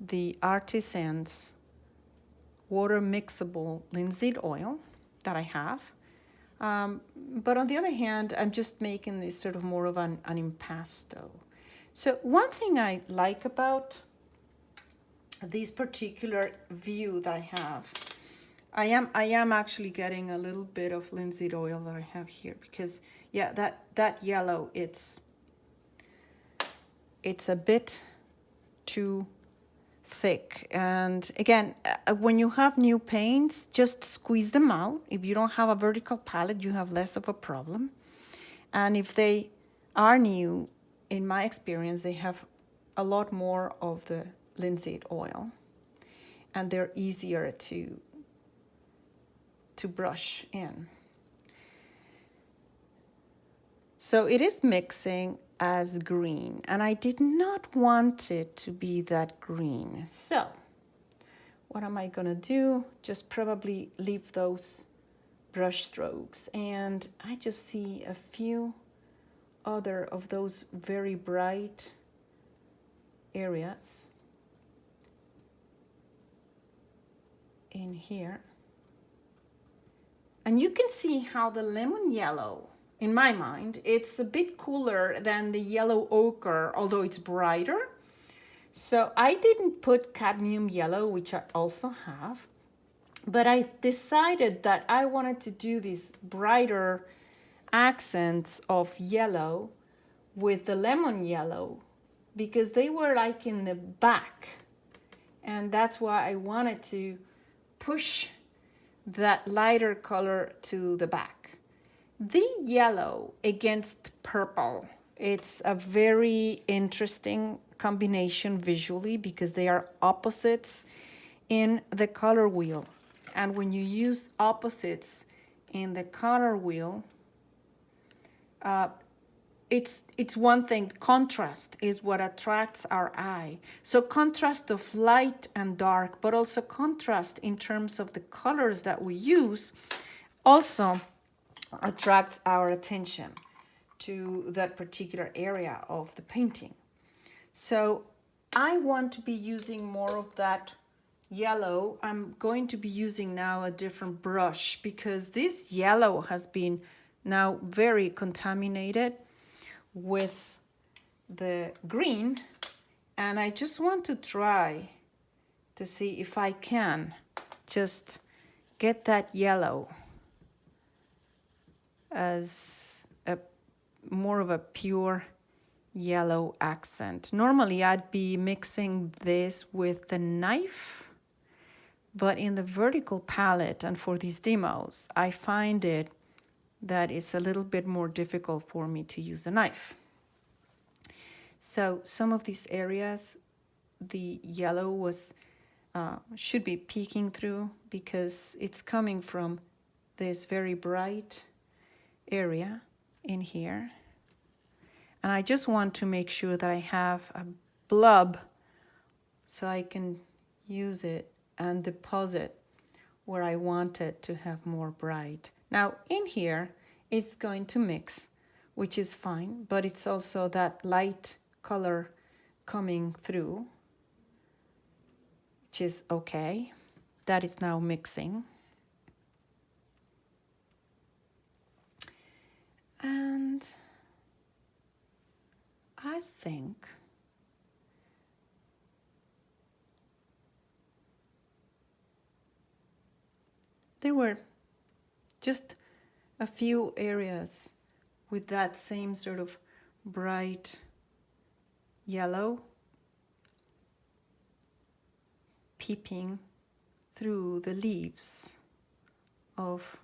the ARTISAN's water mixable linseed oil that I have. But on the other hand, I'm just making this sort of more of an impasto. So one thing I like about this particular view that I have, I am actually getting a little bit of linseed oil that I have here, because yeah, that yellow, it's a bit too thick. And again, when you have new paints, just squeeze them out. If you don't have a vertical palette, you have less of a problem. And if they are new, in my experience, they have a lot more of the linseed oil, and they're easier to brush in. So it is mixing as green, and I did not want it to be that green. So what am I gonna do? Just probably leave those brush strokes, and I just see a few other of those very bright areas in here. And you can see how the lemon yellow, in my mind, it's a bit cooler than the yellow ochre, although it's brighter. So I didn't put cadmium yellow, which I also have, but I decided that I wanted to do these brighter accents of yellow with the lemon yellow because they were like in the back. And that's why I wanted to push that lighter color to the back. The yellow against purple, it's a very interesting combination visually because they are opposites in the color wheel. And when you use opposites in the color wheel, it's one thing. Contrast is what attracts our eye. So contrast of light and dark, but also contrast in terms of the colors that we use also attracts our attention to that particular area of the painting. So I want to be using more of that yellow. I'm going to be using now a different brush because this yellow has been now very contaminated with the green, and I just want to try to see if I can just get that yellow as a more of a pure yellow accent. Normally I'd be mixing this with the knife, but in the vertical palette and for these demos, I find it that it's a little bit more difficult for me to use a knife. So some of these areas, the yellow was should be peeking through because it's coming from this very bright area in here. And I just want to make sure that I have a blob so I can use it and deposit where I want it to have more bright. Now in here, it's going to mix, which is fine, but it's also that light color coming through, which is okay. That is now mixing. And I think there were just a few areas with that same sort of bright yellow peeping through the leaves of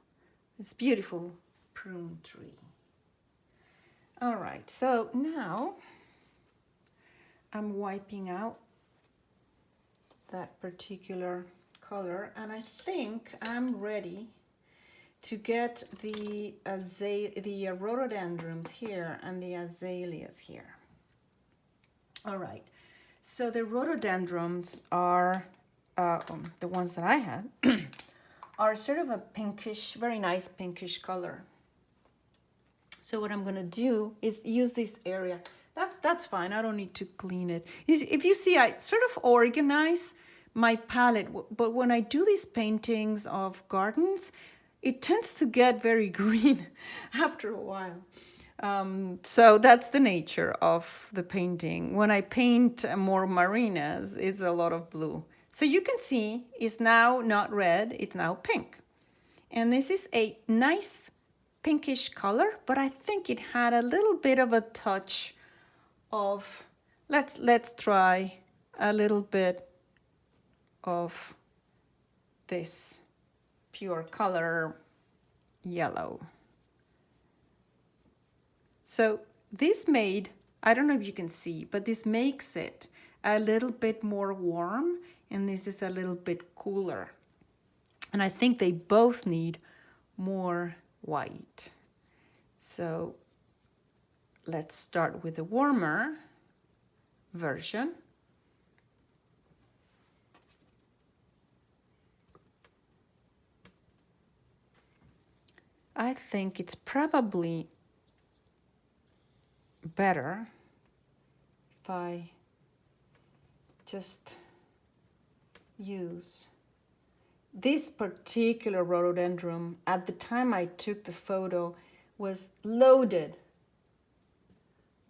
this beautiful prune tree. All right, so now I'm wiping out that particular color, and I think I'm ready to get the rhododendrons here and the azaleas here. All right, so the rhododendrons are the ones that I had are sort of a pinkish, very nice pinkish color. So what I'm gonna do is use this area. That's fine, I don't need to clean it. If you see, I sort of organize my palette, but when I do these paintings of gardens, it tends to get very green after a while. So that's the nature of the painting. When I paint more marinas, it's a lot of blue. So you can see it's now not red, it's now pink. And this is a nice pinkish color, but I think it had a little bit of a touch of, let's try a little bit of this pure color yellow. So this made, I don't know if you can see, but this makes it a little bit more warm, and this is a little bit cooler. And I think they both need more white. So let's start with the warmer version. I think it's probably better if I just use this particular rhododendron. At the time I took the photo, was loaded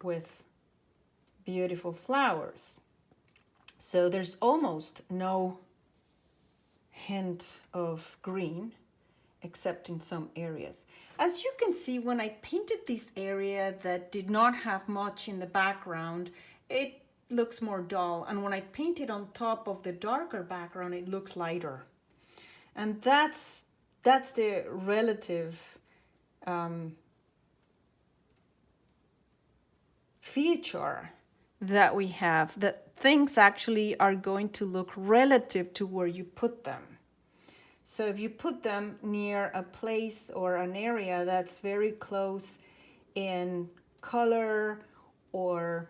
with beautiful flowers. So there's almost no hint of green, except in some areas. As you can see, when I painted this area that did not have much in the background, it looks more dull, and when I paint it on top of the darker background, it looks lighter. And that's the relative feature that we have, that things actually are going to look relative to where you put them. So if you put them near a place or an area that's very close in color or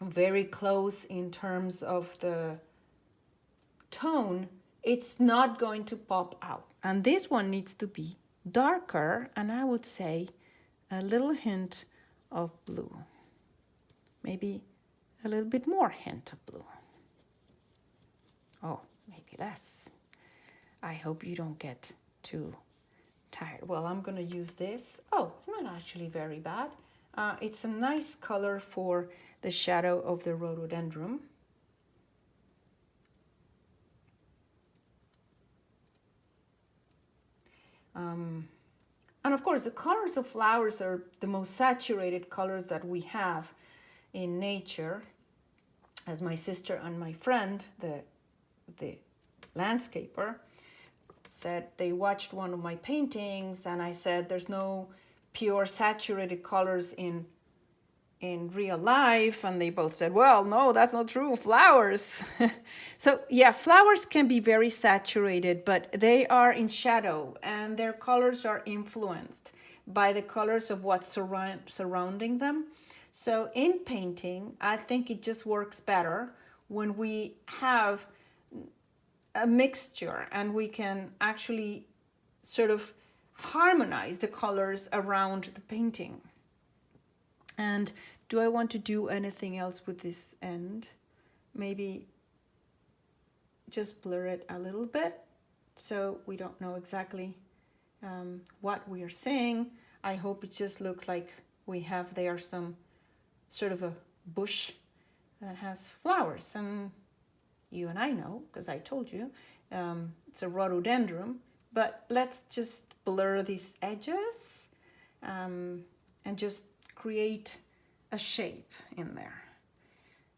very close in terms of the tone, it's not going to pop out. And this one needs to be darker, and I would say a little hint of blue. Maybe a little bit more hint of blue. Oh, maybe less. I hope you don't get too tired. Well, I'm going to use this. Oh, it's not actually very bad. It's a nice color for the shadow of the rhododendron. And of course, the colors of flowers are the most saturated colors that we have in nature. As my sister and my friend, the landscaper, said, they watched one of my paintings, and I said, there's no pure saturated colors in real life, and they both said, well, no, that's not true, flowers. So yeah, flowers can be very saturated, but they are in shadow, and their colors are influenced by the colors of what's surrounding them. So in painting, I think it just works better when we have a mixture and we can actually sort of harmonize the colors around the painting. And do I want to do anything else with this end? Maybe just blur it a little bit so we don't know exactly what we are seeing. I hope it just looks like we have there some sort of a bush that has flowers. And you and I know, because I told you, it's a rhododendron. But let's just blur these edges and just create a shape in there.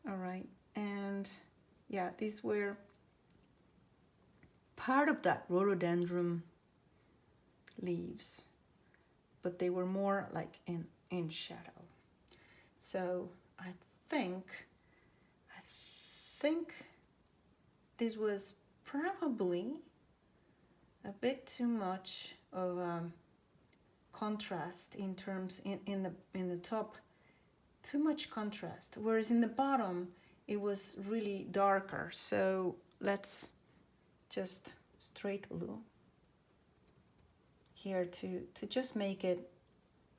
All right, and yeah, these were part of that rhododendron leaves, but they were more like in shadow. So I think this was probably a bit too much of contrast in terms in the top, too much contrast, whereas in the bottom it was really darker. So let's just straight blue here to just make it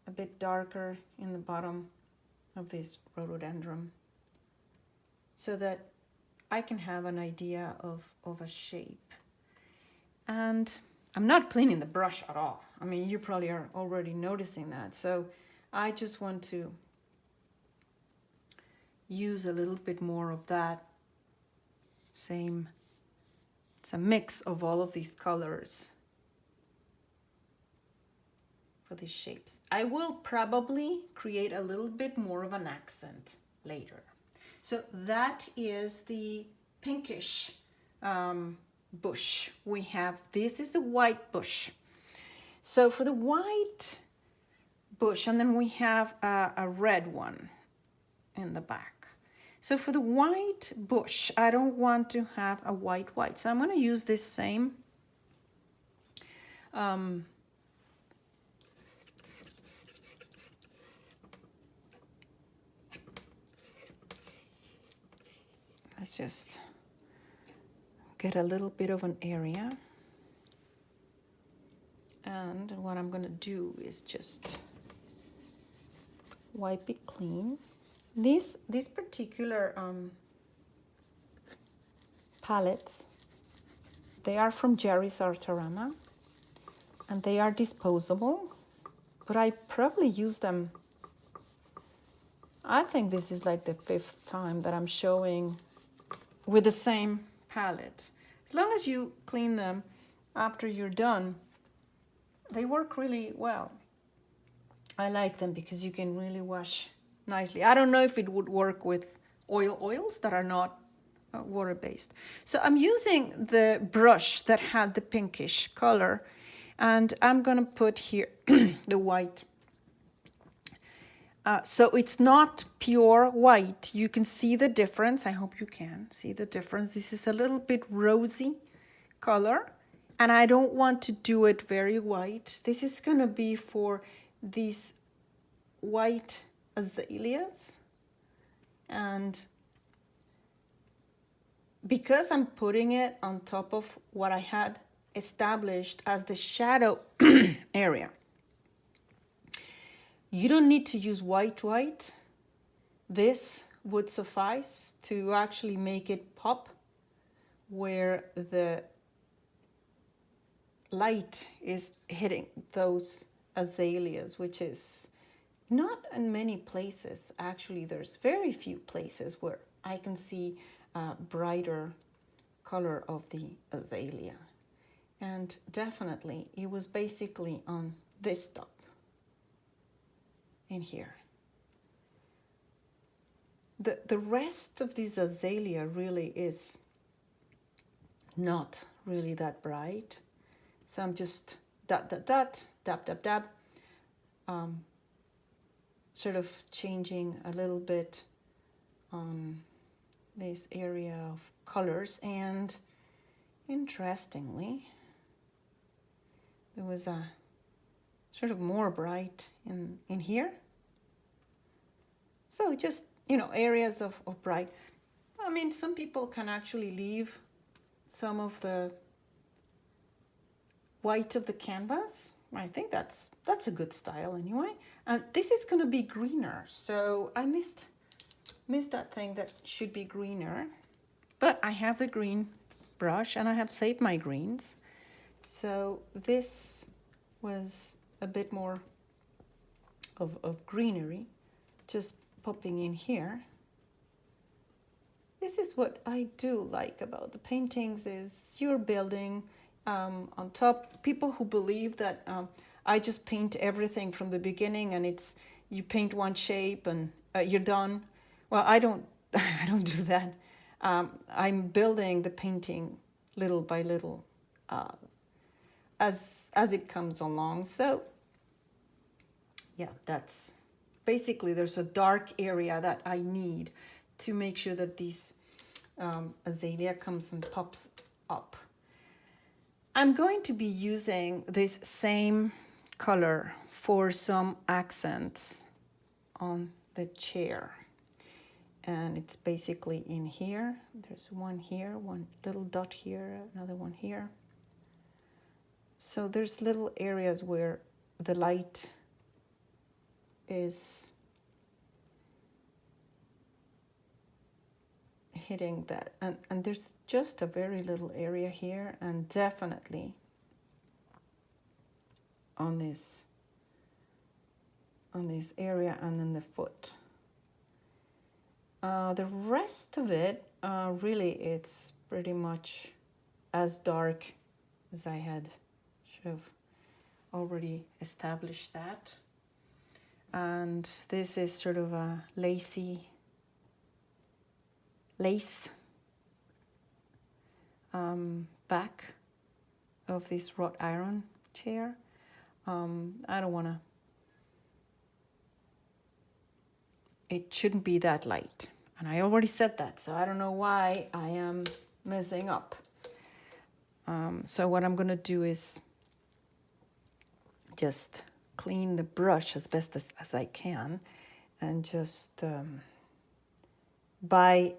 a bit darker in the bottom of this rhododendron, so that I can have an idea of a shape. And I'm not cleaning the brush at all. I mean, you probably are already noticing that. So I just want to use a little bit more of that same, it's a mix of all of these colors for these shapes. I will probably create a little bit more of an accent later. So that is the pinkish bush we have. This is the white bush. So for the white bush, and then we have a red one in the back. So for the white bush, I don't want to have a white. So I'm going to use this same let's just get a little bit of an area. And what I'm going to do is just wipe it clean. These particular palettes, they are from Jerry's Artarama, and they are disposable, but I probably use them. I think this is like the 5th time that I'm showing with the same palette. As long as you clean them after you're done, they work really well. I like them because you can really wash nicely. I don't know if it would work with oils that are not water-based. So I'm using the brush that had the pinkish color, and I'm gonna put here the white. So it's not pure white. You can see the difference. I hope you can see the difference. This is a little bit rosy color, and I don't want to do it very white. This is gonna be for these white azaleas, and because I'm putting it on top of what I had established as the shadow area, you don't need to use white. This would suffice to actually make it pop where the light is hitting those azaleas, which is not in many places. Actually, there's very few places where I can see a brighter color of the azalea. And definitely it was basically on this top in here. The rest of this azalea really is not really that bright. So I'm just dab, sort of changing a little bit on this area of colors. And interestingly, there was a sort of more bright in here. So just, you know, areas of bright. I mean, some people can actually leave some of the white of the canvas. I think that's a good style anyway. And this is going to be greener. So I missed that thing that should be greener. But I have the green brush and I have saved my greens. So this was a bit more of greenery just popping in here. This is what I do like about the paintings, is you're building on top. People who believe that I just paint everything from the beginning and it's you paint one shape and you're done. Well, I don't I don't do that. I'm building the painting little by little as it comes along. So yeah, that's basically, there's a dark area that I need to make sure that this azalea comes and pops up. I'm going to be using this same color for some accents on the chair. And it's basically in here. There's one here, one little dot here, another one here. So there's little areas where the light is hitting that, and there's just a very little area here, and definitely on this area and then the foot. The rest of it, really, it's pretty much as dark as I had sort of already established that. And this is sort of a lace back of this wrought iron chair. I don't want to, it shouldn't be that light. And I already said that, so I don't know why I am messing up. So what I'm going to do is just clean the brush as best as I can, and just by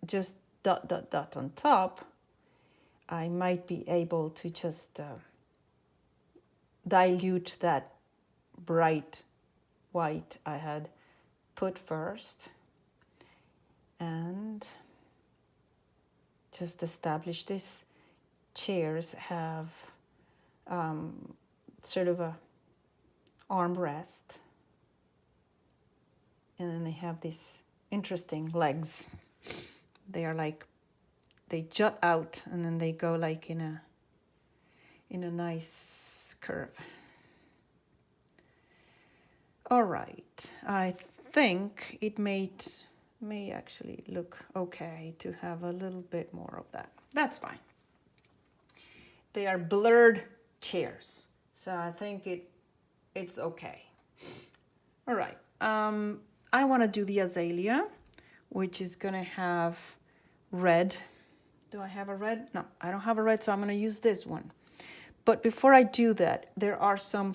just dot on top, I might be able to just dilute that bright white I had put first, and just establish this. Chairs have sort of a armrest, and then they have these interesting legs. They are like, they jut out and then they go like in a nice curve. All right, I think it made may actually look okay to have a little bit more of that. That's fine. They are blurred chairs, so I think it's okay. All right. I want to do the azalea, which is going to have red. Do I have a red? No, I don't have a red, so I'm going to use this one. But before I do that, there are some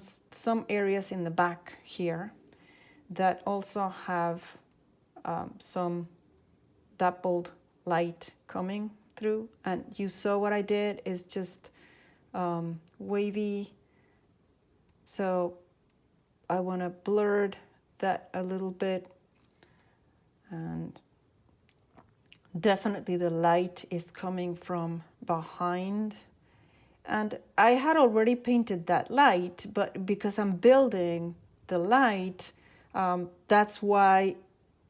areas in the back here that also have some dappled light coming through. And you saw what I did is just wavy. So I want to blur that a little bit. And definitely the light is coming from behind. And I had already painted that light, but because I'm building the light, that's why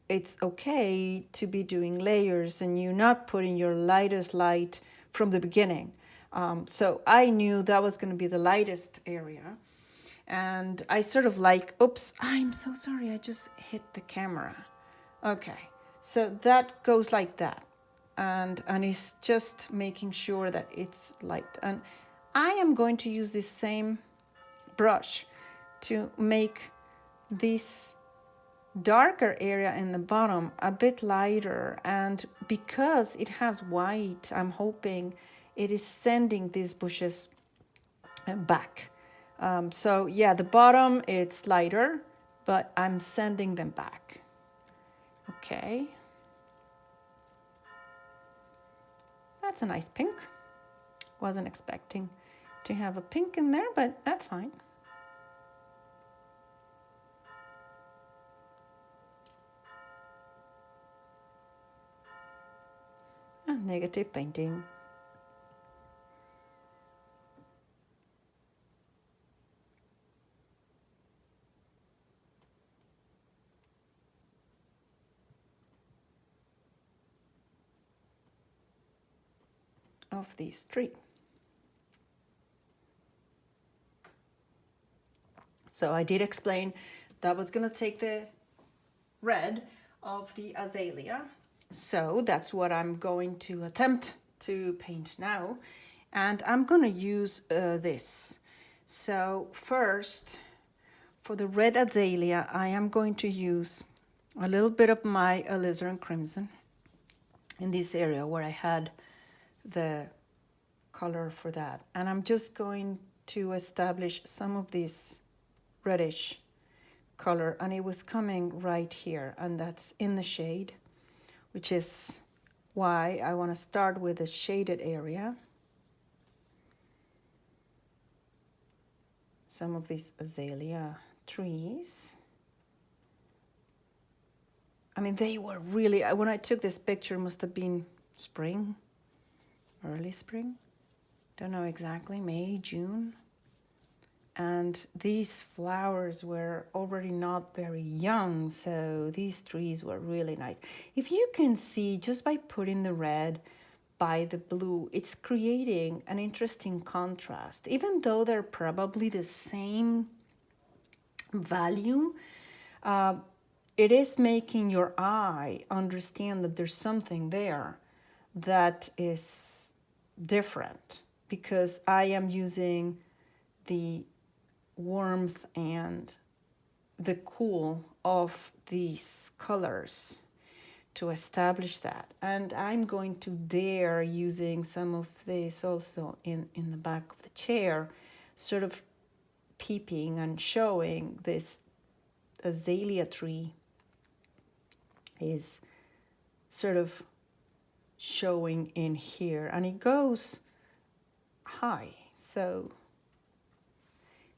it's okay to be doing layers and you not putting your lightest light from the beginning. So I knew that was going to be the lightest area. And I sort of like, oops, I'm so sorry, I just hit the camera. Okay, so that goes like that. And it's just making sure that it's light. And I am going to use this same brush to make this darker area in the bottom a bit lighter. And because it has white, I'm hoping it is sending these bushes back. So yeah, the bottom it's lighter, but I'm sending them back. Okay. That's a nice pink. Wasn't expecting to have a pink in there, but that's fine. Negative painting. Of these three. So I did explain that was going to take the red of the azalea. So that's what I'm going to attempt to paint now. And I'm going to use this. So first, for the red azalea, I am going to use a little bit of my alizarin crimson in this area where I had the color for that. And I'm just going to establish some of this reddish color, and it was coming right here, and that's in the shade, which is why I want to start with a shaded area. Some of these azalea trees. I mean, they were really, when I took this picture, it must have been spring, early spring. Don't know exactly, May, June. And these flowers were already not very young, so these trees were really nice. If you can see, just by putting the red by the blue, it's creating an interesting contrast. Even though they're probably the same value, it is making your eye understand that there's something there that is different, because I am using the warmth and the cool of these colors to establish that. And I'm going to dare using some of this also in the back of the chair, sort of peeping and showing this azalea tree is sort of showing in here, and it goes high. So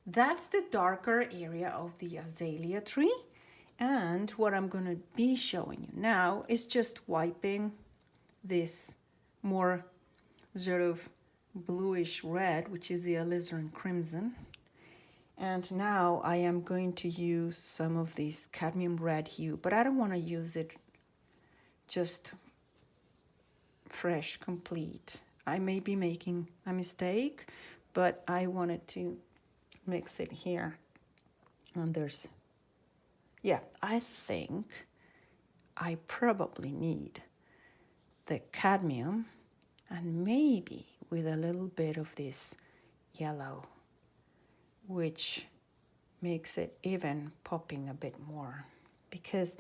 that's the darker area of the azalea tree. And what I'm going to be showing you now is just wiping this more sort of bluish red, which is the alizarin crimson. And now I am going to use some of this cadmium red hue, but I don't want to use it just fresh, complete. I may be making a mistake, but I wanted to mix it here. And there's, yeah, I think I probably need the cadmium and maybe with a little bit of this yellow, which makes it even popping a bit more, because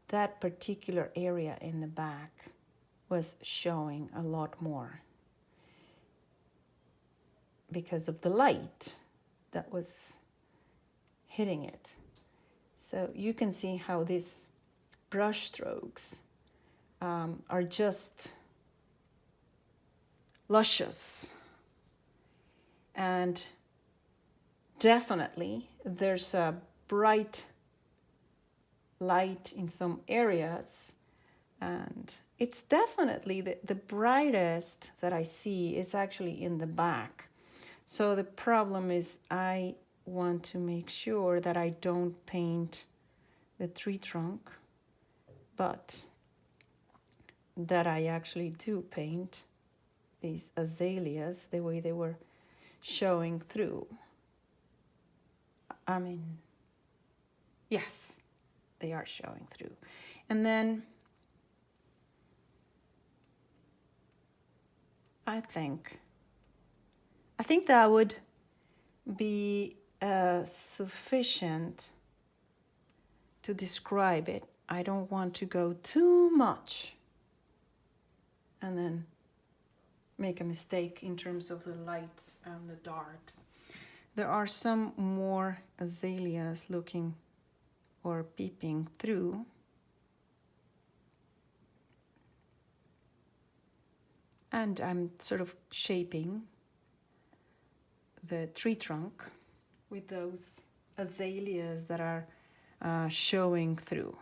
that particular area in the back was showing a lot more because of the light that was hitting it. So you can see how these brush strokes are just luscious. And definitely there's a bright light in some areas, and it's definitely the brightest that I see is actually in the back. So the problem is I want to make sure that I don't paint the tree trunk, but that I actually do paint these azaleas the way they were showing through. I mean, yes, they are showing through. And then I think that would be sufficient to describe it. I don't want to go too much and then make a mistake in terms of the lights and the darks. There are some more azaleas looking or peeping through. And I'm sort of shaping the tree trunk with those azaleas that are showing through.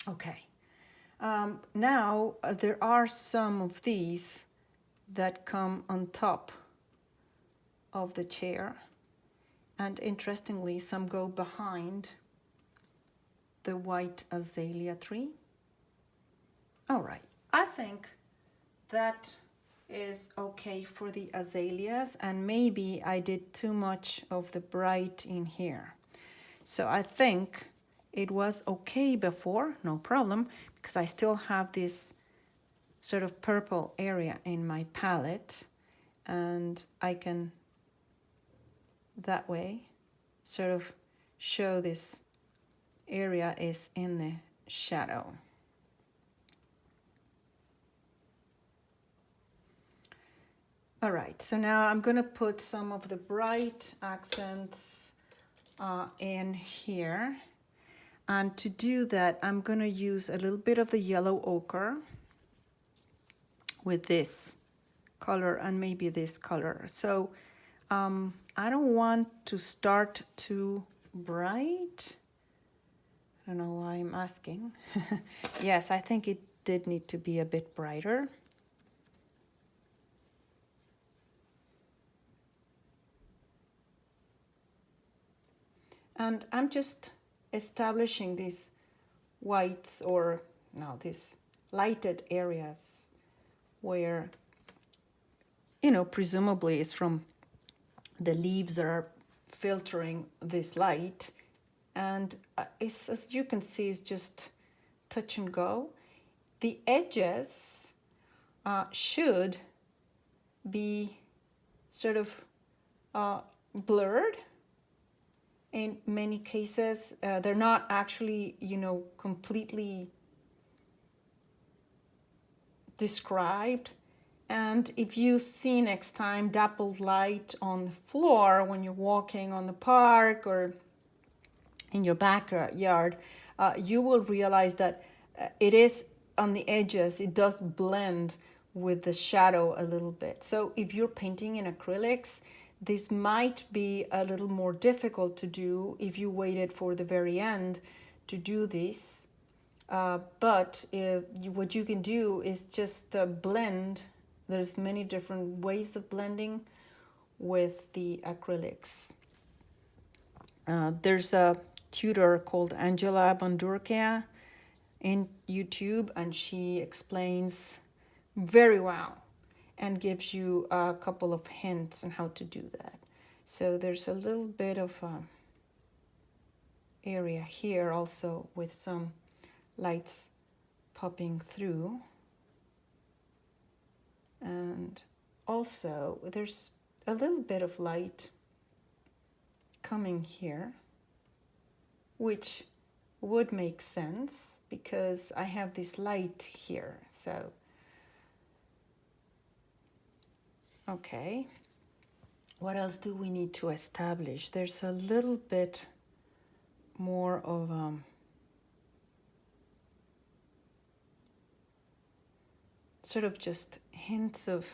Okay. Now there are some of these that come on top of the chair, and interestingly some go behind the white azalea tree. All right, I think that is okay for the azaleas, and maybe I did too much of the bright in here. So I think it was okay before, no problem, because I still have this sort of purple area in my palette, and I can that way sort of show this area is in the shadow. All right, so now I'm gonna put some of the bright accents in here. And to do that, I'm gonna use a little bit of the yellow ochre with this color and maybe this color. So I don't want to start too bright. I don't know why I'm asking. Yes, I think it did need to be a bit brighter. And I'm just establishing these whites, or no, these lighted areas where, you know, presumably it's from the leaves that are filtering this light. And it's, as you can see, it's just touch and go. The edges should be sort of blurred. In many cases, they're not actually, you know, completely described. And if you see next time dappled light on the floor when you're walking on the park or in your backyard, you will realize that it is on the edges, it does blend with the shadow a little bit. So if you're painting in acrylics, this might be a little more difficult to do if you waited for the very end to do this. But what you can do is just blend. There's many different ways of blending with the acrylics. There's a tutor called Angela Bandurkea in YouTube, and she explains very well and gives you a couple of hints on how to do that. So there's a little bit of area here also with some lights popping through. And also there's a little bit of light coming here, which would make sense because I have this light here. So, okay. What else do we need to establish? There's a little bit more of sort of just hints of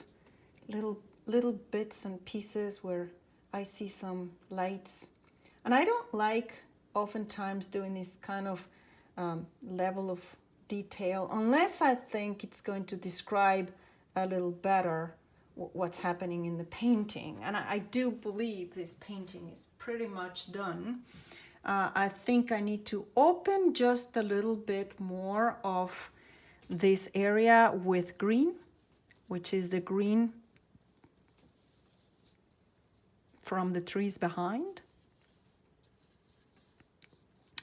little bits and pieces where I see some lights. And I don't like oftentimes doing this kind of level of detail unless I think it's going to describe a little better what's happening in the painting. And I do believe this painting is pretty much done. I think I need to open just a little bit more of this area with green, which is the green from the trees behind.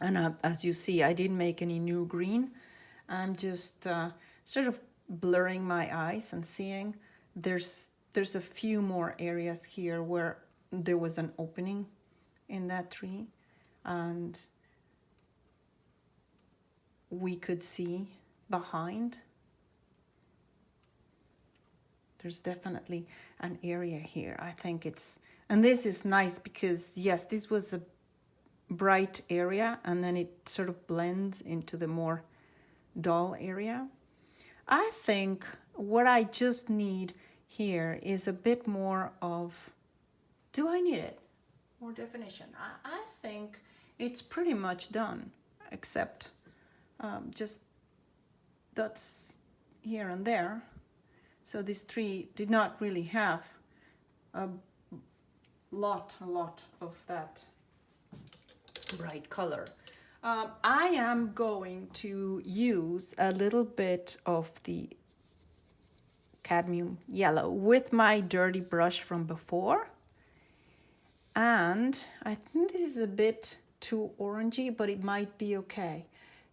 And as you see, I didn't make any new green. I'm just sort of blurring my eyes and seeing there's a few more areas here where there was an opening in that tree, and we could see behind. There's definitely an area here. I think it's, and this is nice because yes, this was a bright area and then it sort of blends into the more dull area. I think what I just need here is a bit more of, do I need it? More definition. I think it's pretty much done, except just dots here and there. So this tree did not really have a lot of that bright color. I am going to use a little bit of the cadmium yellow with my dirty brush from before. And I think this is a bit too orangey, but it might be okay.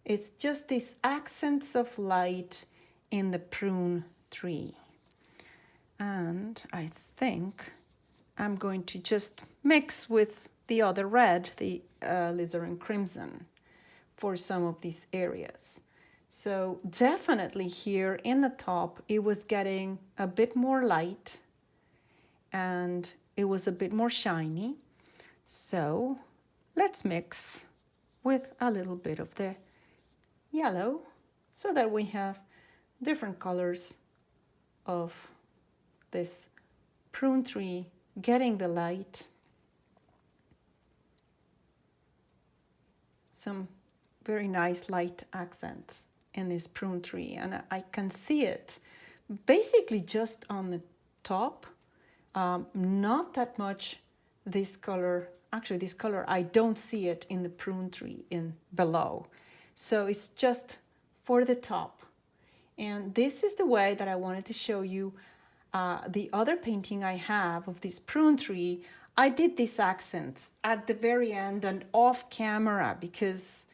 It's just these accents of light in the prune tree. And I think I'm going to just mix with the other red, the Alizarin crimson, for some of these areas. So definitely here in the top, it was getting a bit more light and it was a bit more shiny. So let's mix with a little bit of the yellow so that we have different colors of this prune tree getting the light. Some very nice light accents in this prune tree, and I can see it basically just on the top. Not that much this color. Actually, this color, I don't see it in the prune tree in below. So it's just for the top. And this is the way that I wanted to show you the other painting I have of this prune tree. I did these accents at the very end and off camera because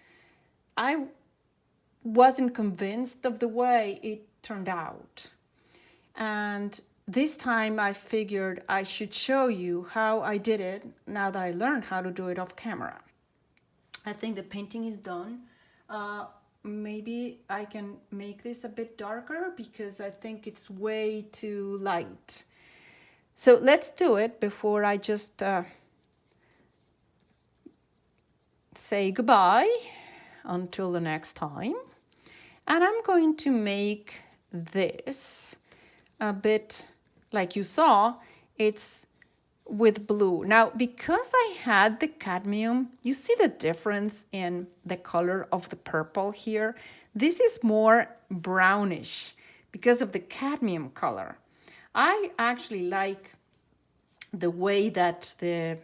I wasn't convinced of the way it turned out. And this time I figured I should show you how I did it now that I learned how to do it off camera. I think the painting is done. Maybe I can make this a bit darker because I think it's way too light. So let's do it before I just say goodbye until the next time. And I'm going to make this a bit like you saw, it's with blue. Now, because I had the cadmium, you see the difference in the color of the purple here? This is more brownish because of the cadmium color. I actually like the way that the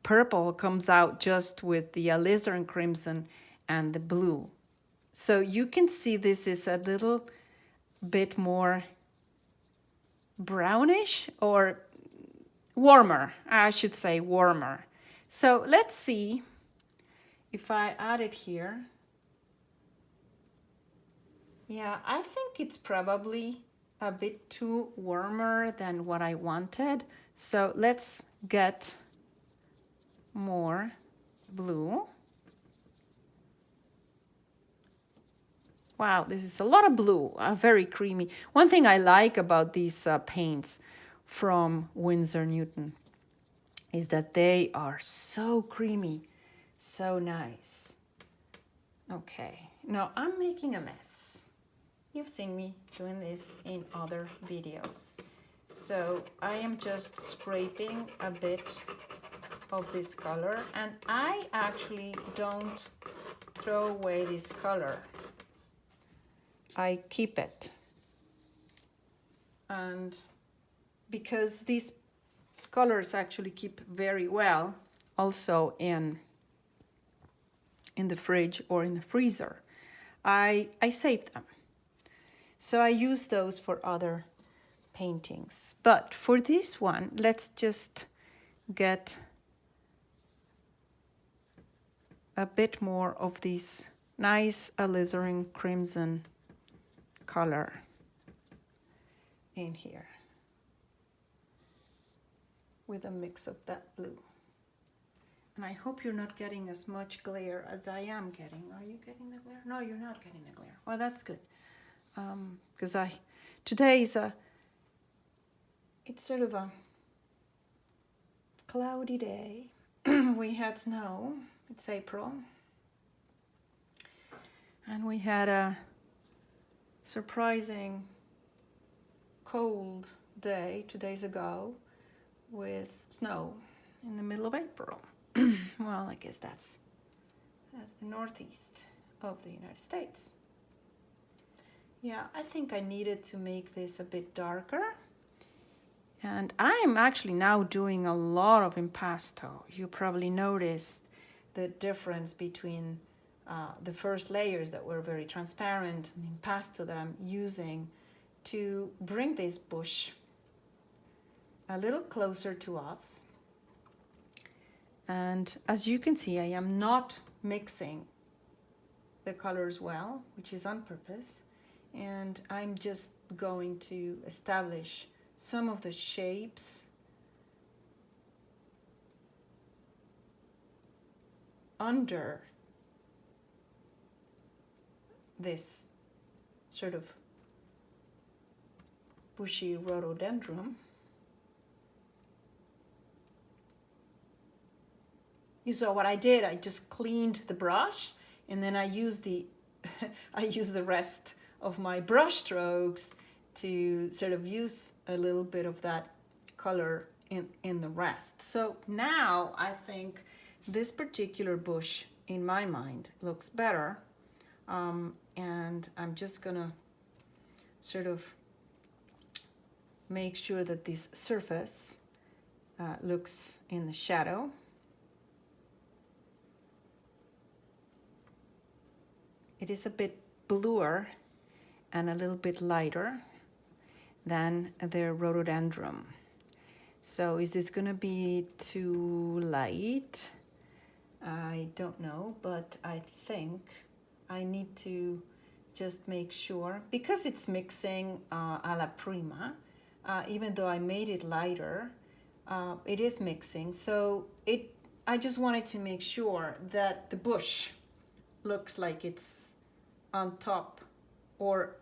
purple comes out just with the alizarin crimson and the blue. So you can see this is a little bit more brownish or warmer, I should say warmer. So let's see if I add it here. Yeah, I think it's probably a bit too warmer than what I wanted. So let's get more blue. Wow, this is a lot of blue, very creamy. One thing I like about these paints from Winsor Newton is that they are so creamy, so nice. Okay, now I'm making a mess. You've seen me doing this in other videos. So I am just scraping a bit of this color, and I actually don't throw away this color. I keep it. And because these colors actually keep very well also in the fridge or in the freezer, I saved them. So I use those for other paintings. But for this one, let's just get a bit more of this nice alizarin crimson color in here with a mix of that blue. And I hope you're not getting as much glare as I am getting. Are you getting the glare? No, you're not getting the glare. Well, that's good. Because today is it's sort of a cloudy day. We had snow. It's April. And we had a surprising cold day 2 days ago with snow in the middle of April. Well, I guess that's the northeast of the United States. Yeah, I think I needed to make this a bit darker. And I'm actually now doing a lot of impasto. You probably noticed the difference between the first layers that were very transparent and the impasto that I'm using to bring this bush a little closer to us. And as you can see, I am not mixing the colors well, which is on purpose. And I'm just going to establish some of the shapes under this sort of bushy rhododendron. You saw what I did. I just cleaned the brush, and then I used the I used the rest of my brush strokes to sort of use a little bit of that color in the rest. So now I think this particular bush in my mind looks better, and I'm just gonna sort of make sure that this surface looks in the shadow. It is a bit bluer and a little bit lighter than the rhododendron. So is this gonna be too light? I don't know, but I think I need to just make sure, because it's mixing alla prima, even though I made it lighter, it is mixing. So I just wanted to make sure that the bush looks like it's on top or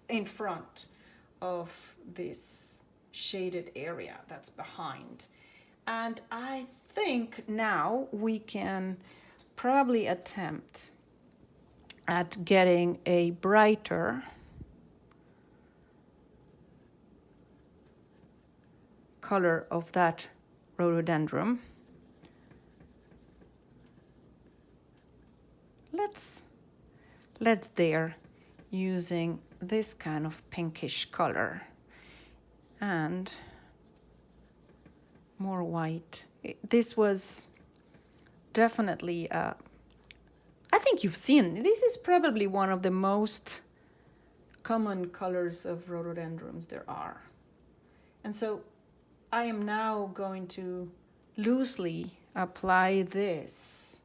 in front of this shaded area that's behind. And I think now we can probably attempt at getting a brighter color of that rhododendron. Let's there using this kind of pinkish color and more white. This was definitely, I think you've seen, this is probably one of the most common colors of rhododendrons there are. And so I am now going to loosely apply this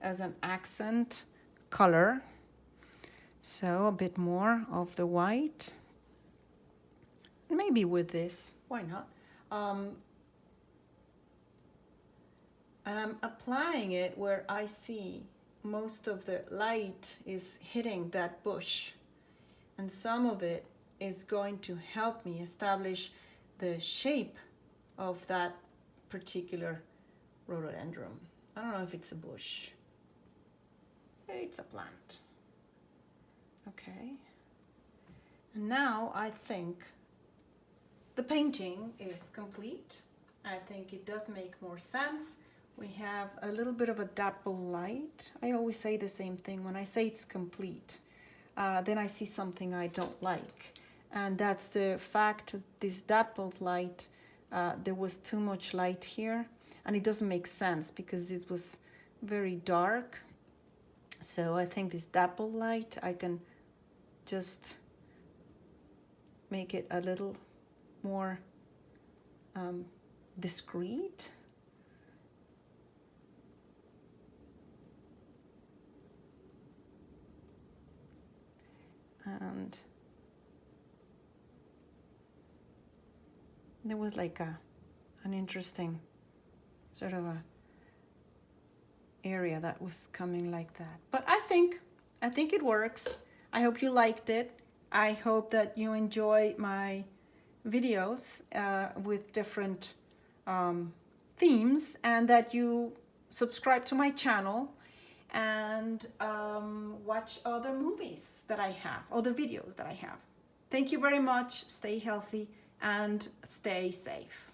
as an accent color. So a bit more of the white, maybe with this, why not? And I'm applying it where I see most of the light is hitting that bush, and some of it is going to help me establish the shape of that particular rhododendron. I don't know if it's a bush. It's a plant. Okay. And now I think the painting is complete. I think it does make more sense. We have a little bit of a dapple light. I always say the same thing. When I say it's complete, then I see something I don't like. And that's the fact that this dappled light, there was too much light here. And it doesn't make sense because this was very dark. So I think this dappled light, I can just make it a little more discreet. And there was like an interesting sort of a area that was coming like that. But I think it works. I hope you liked it. I hope that you enjoy my videos with different themes, and that you subscribe to my channel and watch other movies that I have, other videos that I have. Thank you very much. Stay healthy and stay safe.